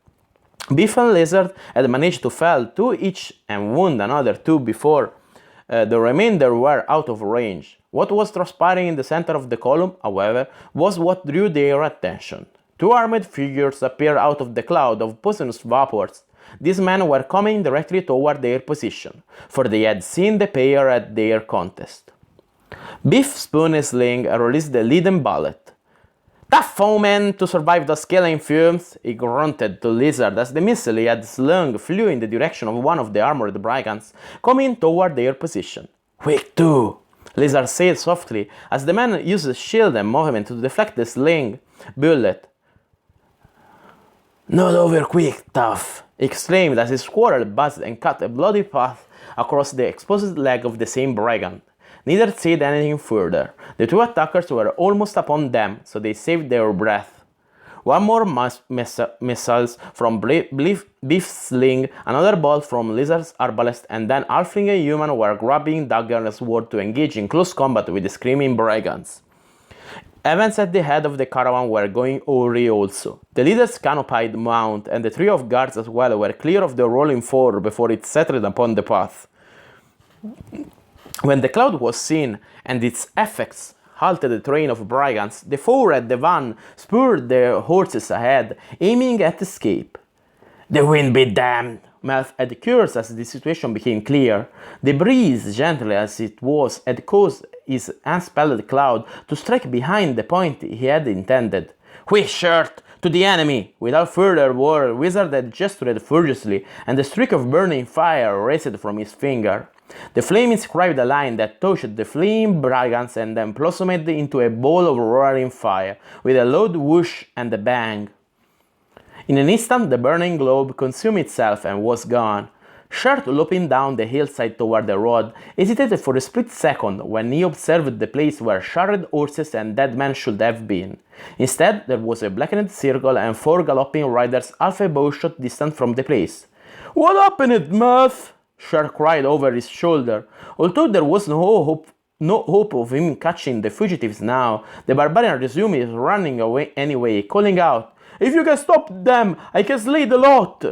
Biff and Lizard had managed to fell 2 each and wound another 2 before The remainder were out of range. What was transpiring in the center of the column, however, was what drew their attention. Two armed figures appeared out of the cloud of poisonous vapors. These men were coming directly toward their position, for they had seen the pair at their contest. Biff spun his sling and released the leaden bullet. "Tough foeman to survive those killing fumes," he grunted to Lizard as the missile he had slung flew in the direction of one of the armored brigands coming toward their position. "Quick too," Lizard said softly as the man used his shield and movement to deflect the sling bullet. "Not over quick, Tough," he exclaimed as his squirrel buzzed and cut a bloody path across the exposed leg of the same brigand. Neither said anything further. The two attackers were almost upon them, so they saved their breath. One more missiles from Biff's sling, another bolt from Lizard's arbalest, and then Halfling and Human were grabbing dagger and sword to engage in close combat with the screaming brigands. Events at the head of the caravan were going awry also. The leader's canopied mount and the trio of guards as well were clear of the rolling four before it settled upon the path. When the cloud was seen and its effects halted the train of brigands, the four at the van spurred their horses ahead, aiming at escape. "The wind be damned!" Melf had cursed as the situation became clear. The breeze, gentle as it was, had caused his unspelled cloud to strike behind the point he had intended. "Quick, shirt! To the enemy!" Without further word, Wizard had gestured furiously, and a streak of burning fire raced from his finger. The flame inscribed a line that touched the fleeing brigands and then blossomed into a ball of roaring fire, with a loud whoosh and a bang. In an instant, the burning globe consumed itself and was gone. Shirt, loping down the hillside toward the road, hesitated for a split second when he observed the place where charred horses and dead men should have been. Instead, there was a blackened circle and four galloping riders half a bowshot distant from the place. "What happened, Muff?" Shirt cried over his shoulder. Although there was no hope of him catching the fugitives now, the barbarian resumed his running away anyway, calling out, "If you can stop them, I can slay the lot!"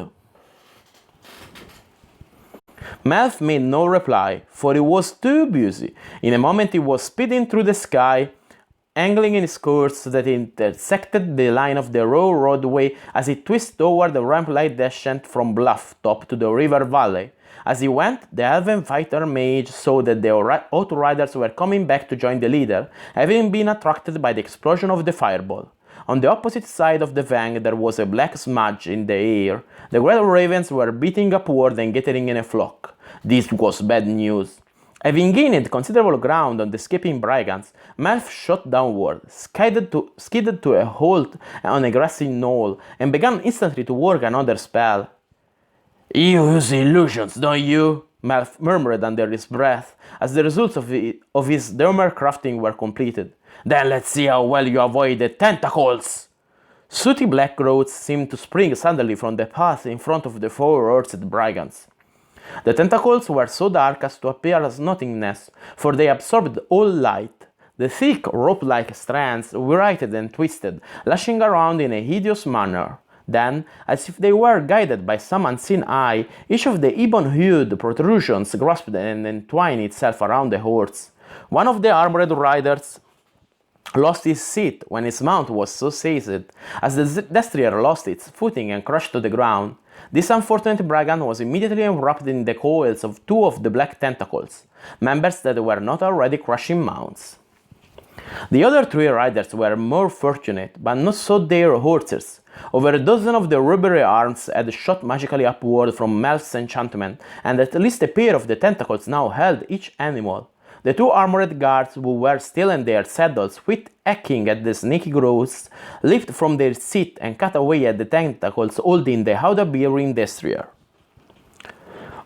Melf made no reply, for he was too busy. In a moment he was speeding through the sky, angling in his course so that it intersected the line of the raw roadway as it twisted toward the ramp-like descent from bluff top to the river valley. As he went, the elven fighter mage saw that the outriders were coming back to join the leader, having been attracted by the explosion of the fireball. On the opposite side of the vang there was a black smudge in the air. The great ravens were beating upward and gathering in a flock. This was bad news. Having gained considerable ground on the escaping brigands, Melf shot downward, skidded to a halt on a grassy knoll, and began instantly to work another spell. "You use illusions, don't you?" Melf murmured under his breath, as the results of his armor crafting were completed. "Then let's see how well you avoid the tentacles!" Sooty black growths seemed to spring suddenly from the path in front of the four-horsed brigands. The tentacles were so dark as to appear as nothingness, for they absorbed all light. The thick, rope-like strands writhed and twisted, lashing around in a hideous manner. Then, as if they were guided by some unseen eye, each of the ebon-hued protrusions grasped and entwined itself around the horse. One of the armored riders lost his seat when his mount was so seized, as the destrier lost its footing and crashed to the ground. This unfortunate brigand was immediately enwrapped in the coils of two of the black tentacles, members that were not already crushing mounts. The other three riders were more fortunate, but not so their horses. Over a dozen of the rubbery arms had shot magically upward from Melf's enchantment, and at least a pair of the tentacles now held each animal. The two armored guards who were still in their saddles, with hacking at the snaky growths, leaped from their seat and cut away at the tentacles holding the howdah-bearing destrier.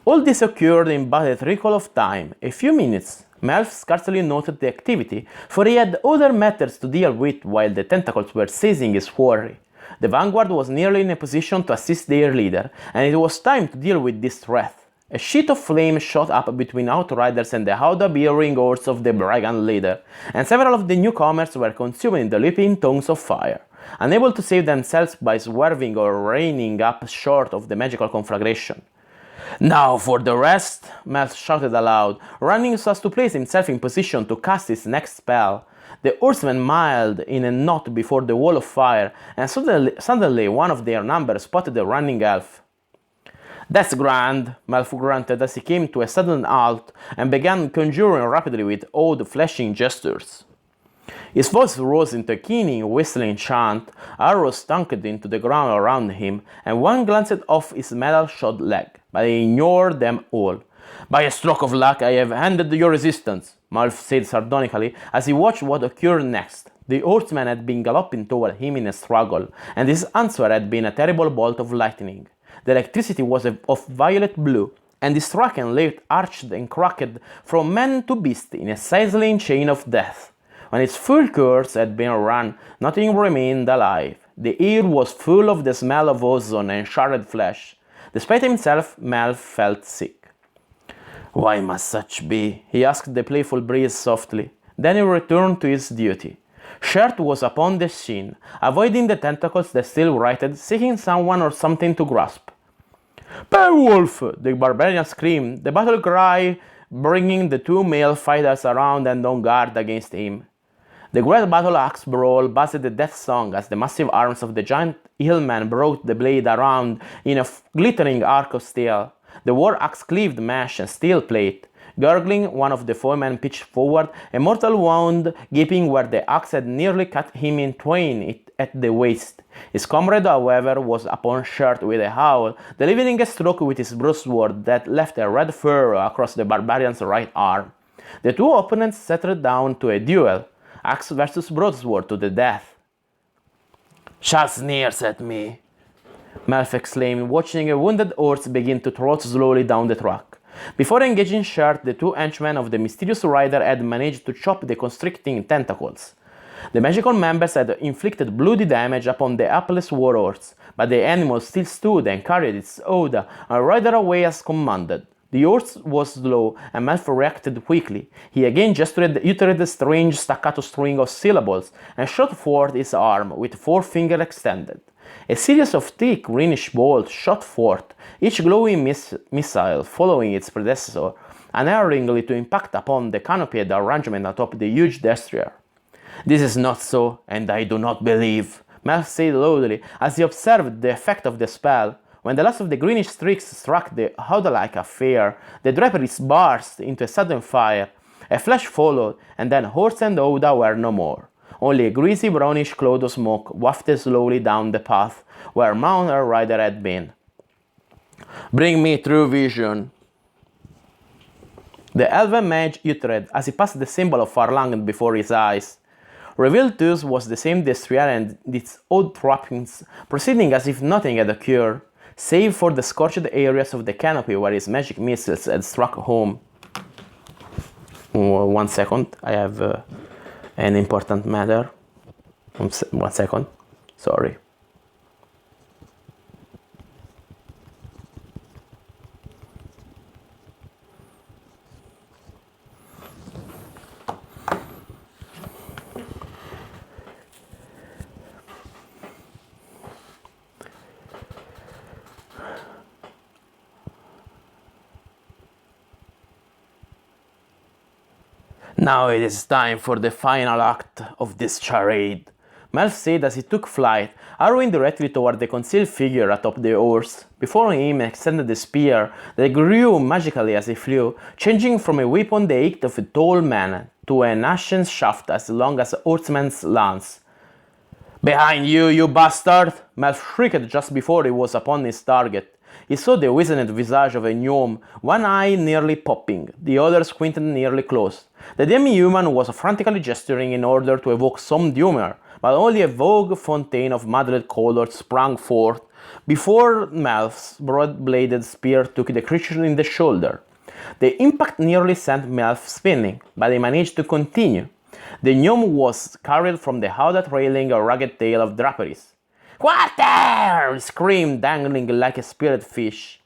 All this occurred in but a trickle of time, a few minutes. Melf scarcely noted the activity, for he had other matters to deal with while the tentacles were seizing his quarry. The vanguard was nearly in a position to assist their leader, and it was time to deal with this threat. A sheet of flame shot up between outriders and the howdah-bearing horse of the brigand leader, and several of the newcomers were consumed in the leaping tongues of fire. Unable to save themselves by swerving or reining up short of the magical conflagration, Now for the rest, Melf shouted aloud, running so as to place himself in position to cast his next spell. The horsemen miled in a knot before the wall of fire, and suddenly one of their number spotted the running elf. "That's grand," Melf grunted as he came to a sudden halt and began conjuring rapidly with odd flashing gestures. His voice rose into a keening, whistling chant, arrows stunk into the ground around him, and one glanced off his metal-shod leg, but he ignored them all. "By a stroke of luck, I have ended your resistance," Malf said sardonically as he watched what occurred next. The horseman had been galloping toward him in a struggle, and his answer had been a terrible bolt of lightning. The electricity was of violet blue, and he struck and lay arched and cracked from man to beast in a sizzling chain of death. When its full course had been run, nothing remained alive. The air was full of the smell of ozone and charred flesh. Despite himself, Melf felt sick. "Why must such be?" he asked the playful breeze softly. Then he returned to his duty. Shirt was upon the scene, avoiding the tentacles that still writhed, seeking someone or something to grasp. "Beowulf!" the barbarian screamed, the battle cry bringing the two male fighters around and on guard against him. The great battle axe brawl buzzed a death song as the massive arms of the giant hillman brought the blade around in a glittering arc of steel. The war axe cleaved mesh and steel plate. Gurgling, one of the foemen pitched forward, a mortal wound gaping where the axe had nearly cut him in twain at the waist. His comrade, however, was upon Shirt with a howl, delivering a stroke with his broadsword that left a red furrow across the barbarian's right arm. The two opponents settled down to a duel, axe versus broadsword to the death. "Shall sneers at me," Melf exclaimed, watching a wounded horse begin to trot slowly down the track. Before engaging Shirt, the two henchmen of the mysterious rider had managed to chop the constricting tentacles. The magical members had inflicted bloody damage upon the hapless warhorse, but the animal still stood and carried its Oda and rider away as commanded. The horse was slow, and Melf reacted quickly. He again uttered a strange staccato string of syllables and shot forth his arm with forefinger extended. A series of thick greenish bolts shot forth, each glowing missile following its predecessor, unerringly to impact upon the canopied arrangement atop the huge destroyer. "This is not so, and I do not believe," Melf said loudly as he observed the effect of the spell. When the last of the greenish streaks struck the Howdah-like affair, the draperies burst into a sudden fire. A flash followed, and then horse and Howdah were no more. Only a greasy brownish cloud of smoke wafted slowly down the path where mount and rider had been. "Bring me true vision," the elven mage uttered as he passed the symbol of Farlang before his eyes. Revealed thus was the same destroyer and its odd trappings, proceeding as if nothing had occurred, save for the scorched areas of the canopy where his magic missiles had struck home. 1 second, I have an important matter. 1 second, sorry. "Now it is time for the final act of this charade," Melf said as he took flight, arrowing directly toward the concealed figure atop the horse. Before him extended a spear that grew magically as he flew, changing from a weapon the height of a tall man to an ashen shaft as long as a horseman's lance. "Behind you, you bastard!" Melf shrieked just before he was upon his target. He saw the wizened visage of a gnome, one eye nearly popping, the other squinted nearly closed. The demi-human was frantically gesturing in order to evoke some humor, but only a vague fontaine of muddled colors sprang forth before Melf's broad-bladed spear took the creature in the shoulder. The impact nearly sent Melf spinning, but he managed to continue. The gnome was carried from the Howdah trailing a ragged tail of draperies. "Quarter!" he screamed, dangling like a spirit fish.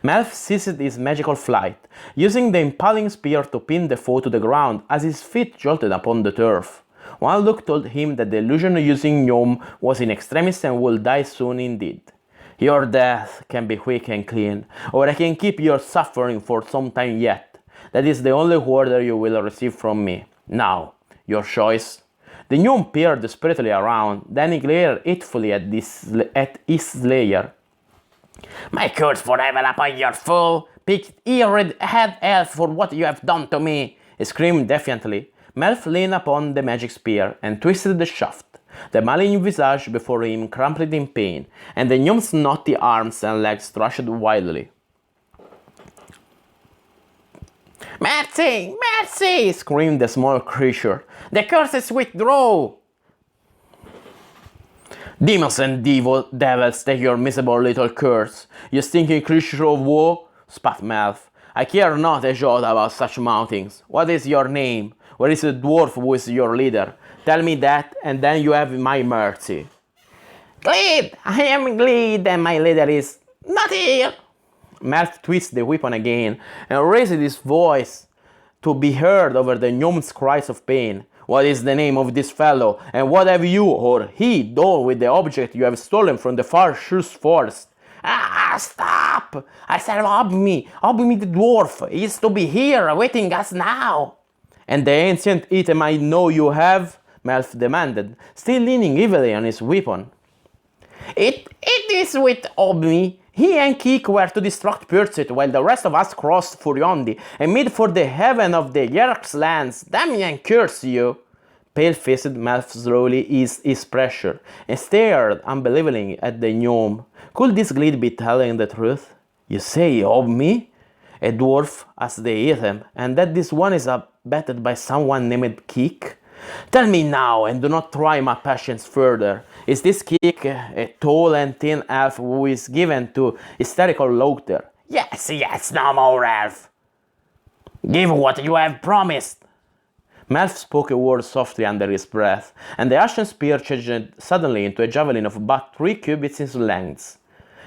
Melf ceased his magical flight, using the impaling spear to pin the foe to the ground as his feet jolted upon the turf. One look told him that the illusion-using gnome was in extremis and would die soon indeed. Your death can be quick and clean, or I can keep your suffering for some time yet. That is the only order you will receive from me. Now, your choice." The gnome peered desperately around, then he glared hatefully at his slayer. "My curse forever upon your fool, pig-eared head elf, for what you have done to me!" he screamed defiantly. Melf leaned upon the magic spear and twisted the shaft. The malign visage before him crumpled in pain, and the gnome's knotty arms and legs thrashed wildly. "Mercy! Mercy!" screamed the small creature. "The curses withdraw!" "Demons and devils, take your miserable little curse, you stinking creature of woe!" spat Melf. "I care not a jot about such mouthings. What is your name? Where is the dwarf who is your leader? Tell me that, and then you have my mercy." "Glede! I am Glede, and my leader is not here!" Melf twisted the weapon again and raised his voice to be heard over the gnome's cries of pain. "What is the name of this fellow, and what have you or he done with the object you have stolen from the far Shoes Forest?" "Ah, stop! I said Obmi the dwarf. He is to be here, awaiting us now." "And the ancient item I know you have?" Melf demanded, still leaning heavily on his weapon. It is with Obmi. He and Kik were to distract Pursuit while the rest of us crossed Furiondi and made for the heaven of the Gygax lands. Damn curse you!" Pale-faced Melf slowly eased his pressure and stared unbelievingly at the gnome. Could this Glede be telling the truth? "You say Obmi? A dwarf as the item, and that this one is abetted by someone named Kik? Tell me now, and do not try my patience further. Is this Kik a tall and thin elf who is given to hysterical laughter?" Yes, no more elf." "Give what you have promised." Melf spoke a word softly under his breath, and the ashen spear changed suddenly into a javelin of but 3 cubits in length.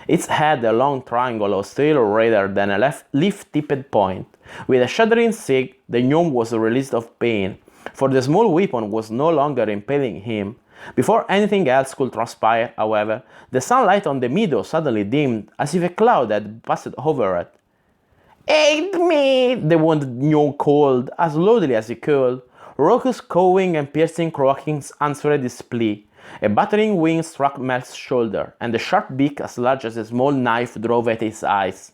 It had a long triangle of steel rather than a leaf-tipped point. With a shuddering sigh, the gnome was released of pain, for the small weapon was no longer impaling him. Before anything else could transpire, however, the sunlight on the meadow suddenly dimmed, as if a cloud had passed over it. "Aid me!" the wounded gnome called, as loudly as he could. Raucous cawing and piercing croakings answered his plea. A battering wing struck Melf's shoulder, and the sharp beak, as large as a small knife, drove at his eyes.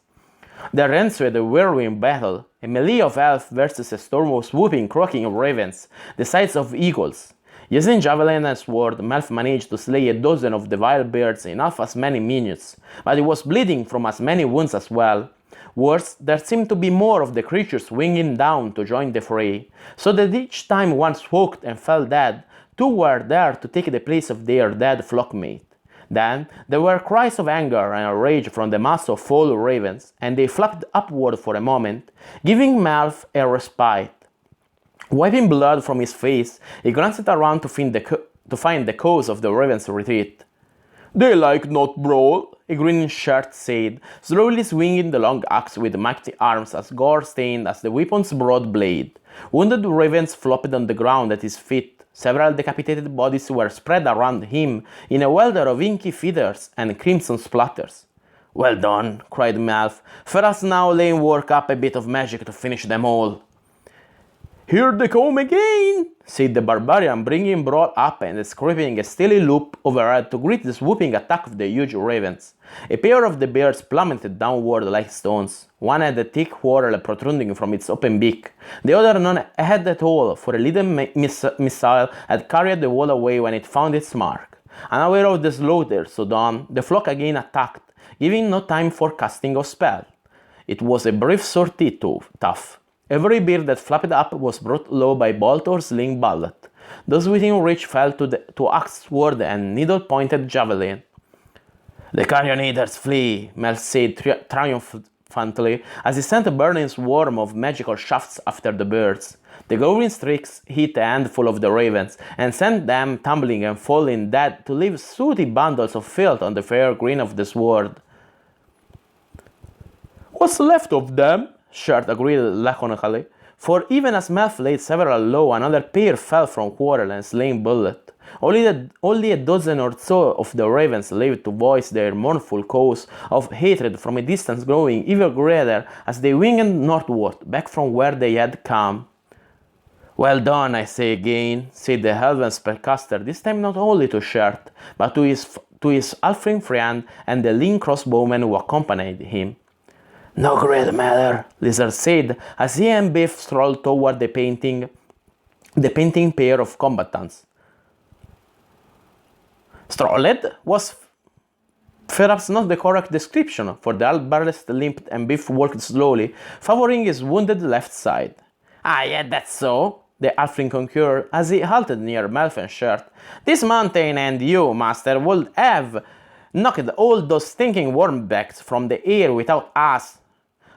There ensued a whirlwind battle, a melee of elf versus a storm of swooping, croaking ravens, the size of eagles. Using javelin and sword, Melf managed to slay a dozen of the vile birds in half as many minutes, but he was bleeding from as many wounds as well. Worse, there seemed to be more of the creatures winging down to join the fray, so that each time one swooped and fell dead, 2 were there to take the place of their dead flockmate. Then there were cries of anger and rage from the mass of fallen ravens, and they flapped upward for a moment, giving Melf a respite. Wiping blood from his face, he glanced around to find the cause of the ravens' retreat. "They like not brawl," a grinning shirt said, slowly swinging the long axe with mighty arms as gore-stained as the weapon's broad blade. Wounded ravens flopped on the ground at his feet. Several decapitated bodies were spread around him in a welter of inky feathers and crimson splatters. "Well done," cried Melf. "For us now, Lane work up a bit of magic to finish them all." "Here they come again," said the barbarian, bringing Brawl up and scraping a steely loop overhead to greet the swooping attack of the huge ravens. A pair of the birds plummeted downward like stones. One had a thick whorl protruding from its open beak, the other none had at all, for a little missile had carried the wall away when it found its mark. Unaware of the slaughter so done, the flock again attacked, giving no time for casting of spell. It was a brief sortie tough. Every bird that flapped up was brought low by bolt or sling bullet. Those within reach fell to axe, sword, and needle-pointed javelin. "The carrion eaters flee," Melf said triumphantly as he sent a burning swarm of magical shafts after the birds. The glowing streaks hit a handful of the ravens and sent them tumbling and falling dead to leave sooty bundles of filth on the fair green of the sword. "What's left of them?" Shirt agreed laconically. For even as Melf laid several low, another pair fell from quarrel and slain bullet. Only a dozen or so of the ravens lived to voice their mournful cause of hatred from a distance growing ever greater as they winged northward, back from where they had come. Well done, I say again, said the elven spellcaster, this time not only to Shert, but to his halfling friend and the lean crossbowman who accompanied him. No great matter, Lizard said, as he and Biff strolled toward the painting pair of combatants. Strolled was perhaps not the correct description, for the arbalist limped and Biff walked slowly, favoring his wounded left side. Ah, yeah, that's so, the halfling concurred as he halted near Melf and Shert. This mountain and you, master, would have knocked all those stinking wormbacks from the air without us.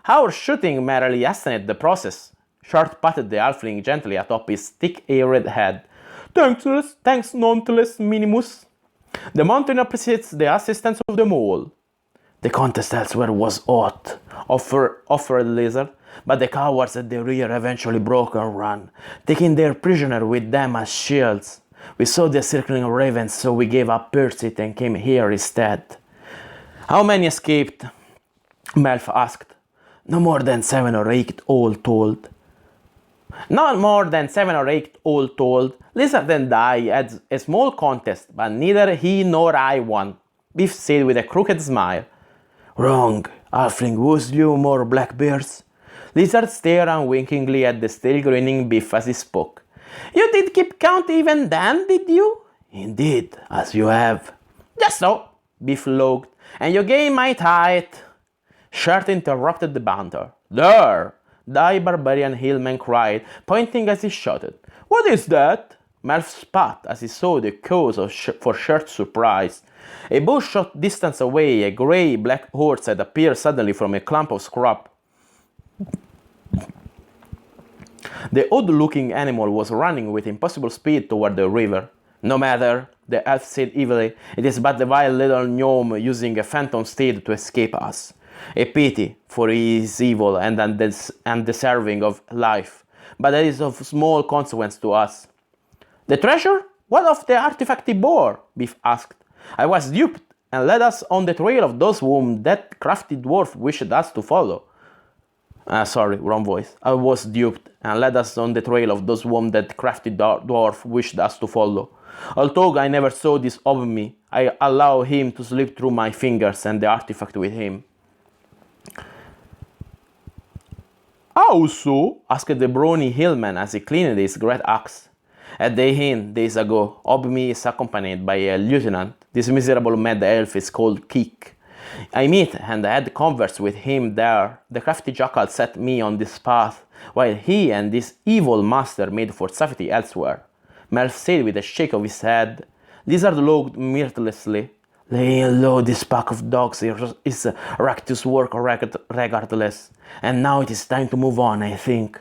Our shooting merely hastened the process. Shert patted the halfling gently atop his thick-eared head. Thanks nonetheless, Minimus. The mountain appreciates the assistance of them all. The contest elsewhere was hot, offered Lizard, but the cowards at the rear eventually broke and ran, taking their prisoner with them as shields. We saw the circling ravens, so we gave up pursuit and came here instead. How many escaped? Melf asked. No more than 7 or 8 all told. Not more than 7 or 8 all told. Lizard and I had a small contest, but neither he nor I won, Biff said with a crooked smile. Wrong, halfling, was you more black bears? Lizard stared unwinkingly at the still grinning Biff as he spoke. You did keep count even then, did you? Indeed, as you have. Just so, Biff logged, and you gained my height. Shert interrupted the banter. There! The barbarian hillman cried, pointing as he shouted. What is that? Melf spat as he saw the cause for Shert's surprise. A bow shot distance away, a grey-black horse had appeared suddenly from a clump of scrub. The odd-looking animal was running with impossible speed toward the river. No matter, the elf said evilly, it is but the vile little gnome using a phantom steed to escape us. A pity, for he is evil and undeserving of life, but that is of small consequence to us. The treasure? What of the artifact he bore? Biff asked. I was duped and led us on the trail of those whom that crafty dwarf wished us to follow. Sorry, wrong voice. I was duped and led us on the trail of those whom that crafty dwarf wished us to follow. Although I never saw this of me, I allow him to slip through my fingers and the artifact with him. How so? Asked the brawny hillman as he cleaned his great axe. At the inn days ago, Obmi is accompanied by a lieutenant. This miserable mad elf is called Kik. I met and had converse with him there. The crafty jackal set me on this path, while he and this evil master made for safety elsewhere. Melf said with a shake of his head. Lizard looked mirthlessly. Laying low this pack of dogs is Ractus' work regardless, and now it is time to move on, I think.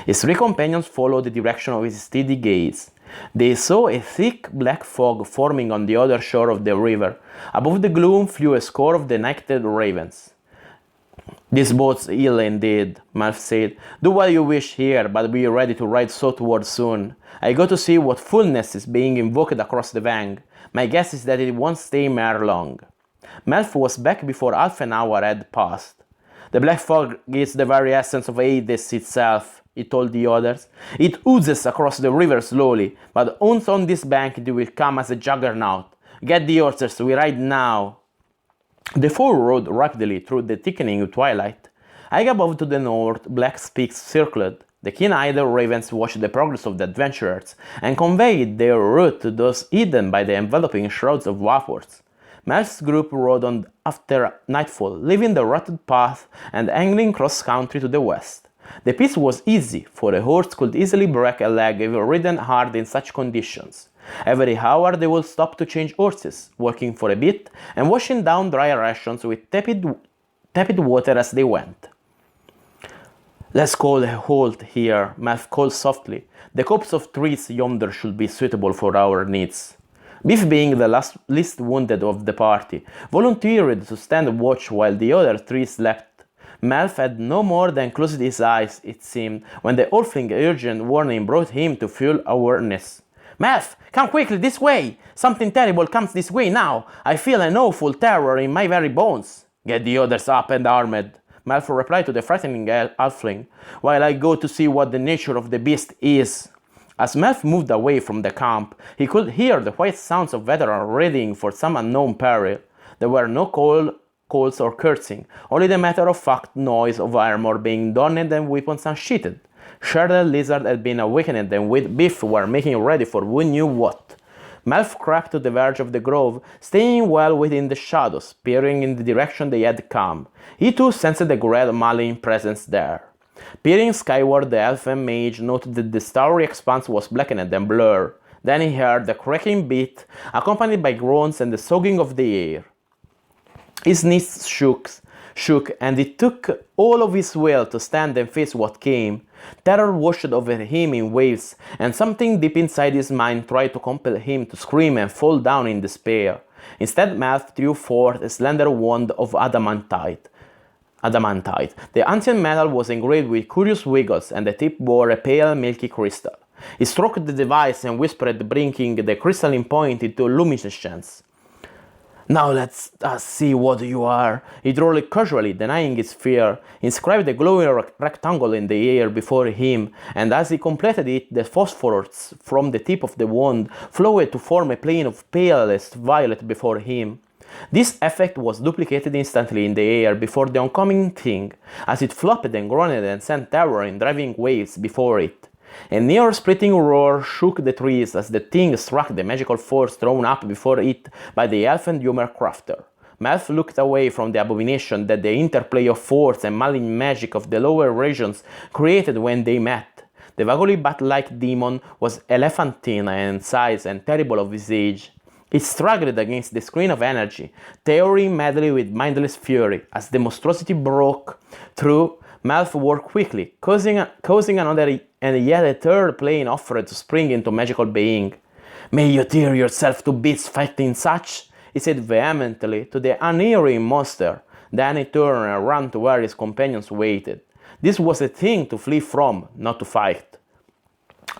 His three companions followed the direction of his steady gaze. They saw a thick black fog forming on the other shore of the river. Above the gloom flew a score of the naked ravens. This bodes ill indeed, Melf said. Do what you wish here, but be ready to ride southward soon. I go to see what fullness is being invoked across the Vang. My guess is that it won't stay mere long. Melf was back before half an hour had passed. The black fog is the very essence of Hades itself, he told the others. It oozes across the river slowly, but once on this bank it will come as a juggernaut. Get the horses, we ride now. The four rode rapidly through the thickening twilight. High above to the north, black peaks circled. The keen-eyed ravens watched the progress of the adventurers and conveyed their route to those hidden by the enveloping shrouds of vapors. Melf's group rode on after nightfall, leaving the rutted path and angling cross-country to the west. The pace was easy, for a horse could easily break a leg if ridden hard in such conditions. Every hour they would stop to change horses, walking for a bit and washing down dry rations with tepid water as they went. Let's call a halt here, Melf called softly. The copse of trees yonder should be suitable for our needs. Biff, being the least wounded of the party, volunteered to stand watch while the other three slept. Melf had no more than closed his eyes, it seemed, when the Orpling urgent warning brought him to full awareness. Melf, come quickly this way! Something terrible comes this way now! I feel an awful terror in my very bones! Get the others up and armed, Melf replied to the frightening halfling, while I go to see what the nature of the beast is. As Melf moved away from the camp, he could hear the quiet sounds of veterans readying for some unknown peril. There were no calls or cursing, only the matter-of-fact noise of armor being donned and weapons unsheathed. Sharded Lizard had been awakened and with Biff were making ready for who knew what. Melf crept to the verge of the grove, staying well within the shadows, peering in the direction they had come. He too sensed the great malign presence there. Peering skyward, the elfin mage noted that the starry expanse was blackened and blurred. Then he heard the cracking beat, accompanied by groans and the sogging of the air. His knees shook, and it took all of his will to stand and face what came. Terror washed over him in waves, and something deep inside his mind tried to compel him to scream and fall down in despair. Instead, Melf drew forth a slender wand of adamantite. The ancient metal was engraved with curious wiggles, and the tip bore a pale, milky crystal. He stroked the device and whispered, bringing the crystalline point into luminescence. Now let's see what you are. He drew it casually, denying his fear, inscribed a glowing rectangle in the air before him, and as he completed it, the phosphorus from the tip of the wand flowed to form a plane of palest violet before him. This effect was duplicated instantly in the air before the oncoming thing, as it flopped and groaned and sent terror in driving waves before it. A near-splitting roar shook the trees as the thing struck the magical force thrown up before it by the elfin humor crafter. Melf looked away from the abomination that the interplay of force and malign magic of the lower regions created when they met. The vaguely bat-like demon was elephantine in size and terrible of visage. It struggled against the screen of energy, tearing madly with mindless fury. As the monstrosity broke through, Melf worked quickly, causing another and yet a third plane offered to spring into magical being. May you tear yourself to bits fighting such, he said vehemently to the unerring monster. Then he turned and ran to where his companions waited. This was a thing to flee from, not to fight.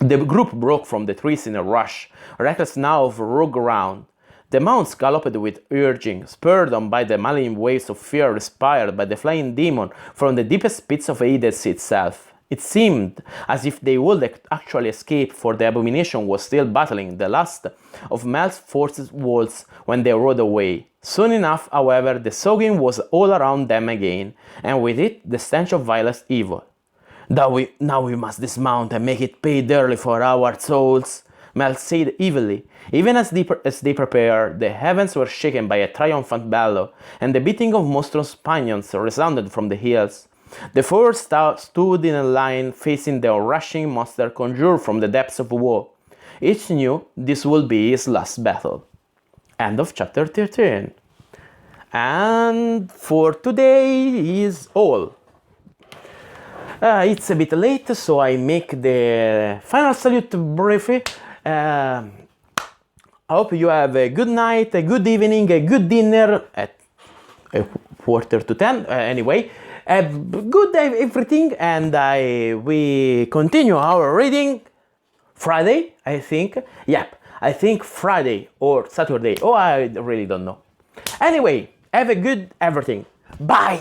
The group broke from the trees in a rush, reckless now of raw ground. The mounts galloped with urging, spurred on by the malign waves of fear inspired by the flying demon from the deepest pits of Hades itself. It seemed as if they would actually escape, for the abomination was still battling the last of Mel's forces walls when they rode away. Soon enough, however, the sogging was all around them again, and with it the stench of vilest evil. Now we must dismount and make it pay dearly for our souls, Mel said evilly. Even as they prepared, the heavens were shaken by a triumphant bellow, and the beating of monstrous pinions resounded from the hills. The four stood in a line facing the rushing monster conjured from the depths of woe. Each knew this would be his last battle. End of chapter 13. And for today is all. It's a bit late, so I make the final salute briefly. I hope you have a good night, a good evening, a good dinner at 9:45. Anyway, good everything, and we continue our reading Friday, I think. Yep, I think Friday or Saturday. Oh, I really don't know. Anyway, have a good everything. Bye!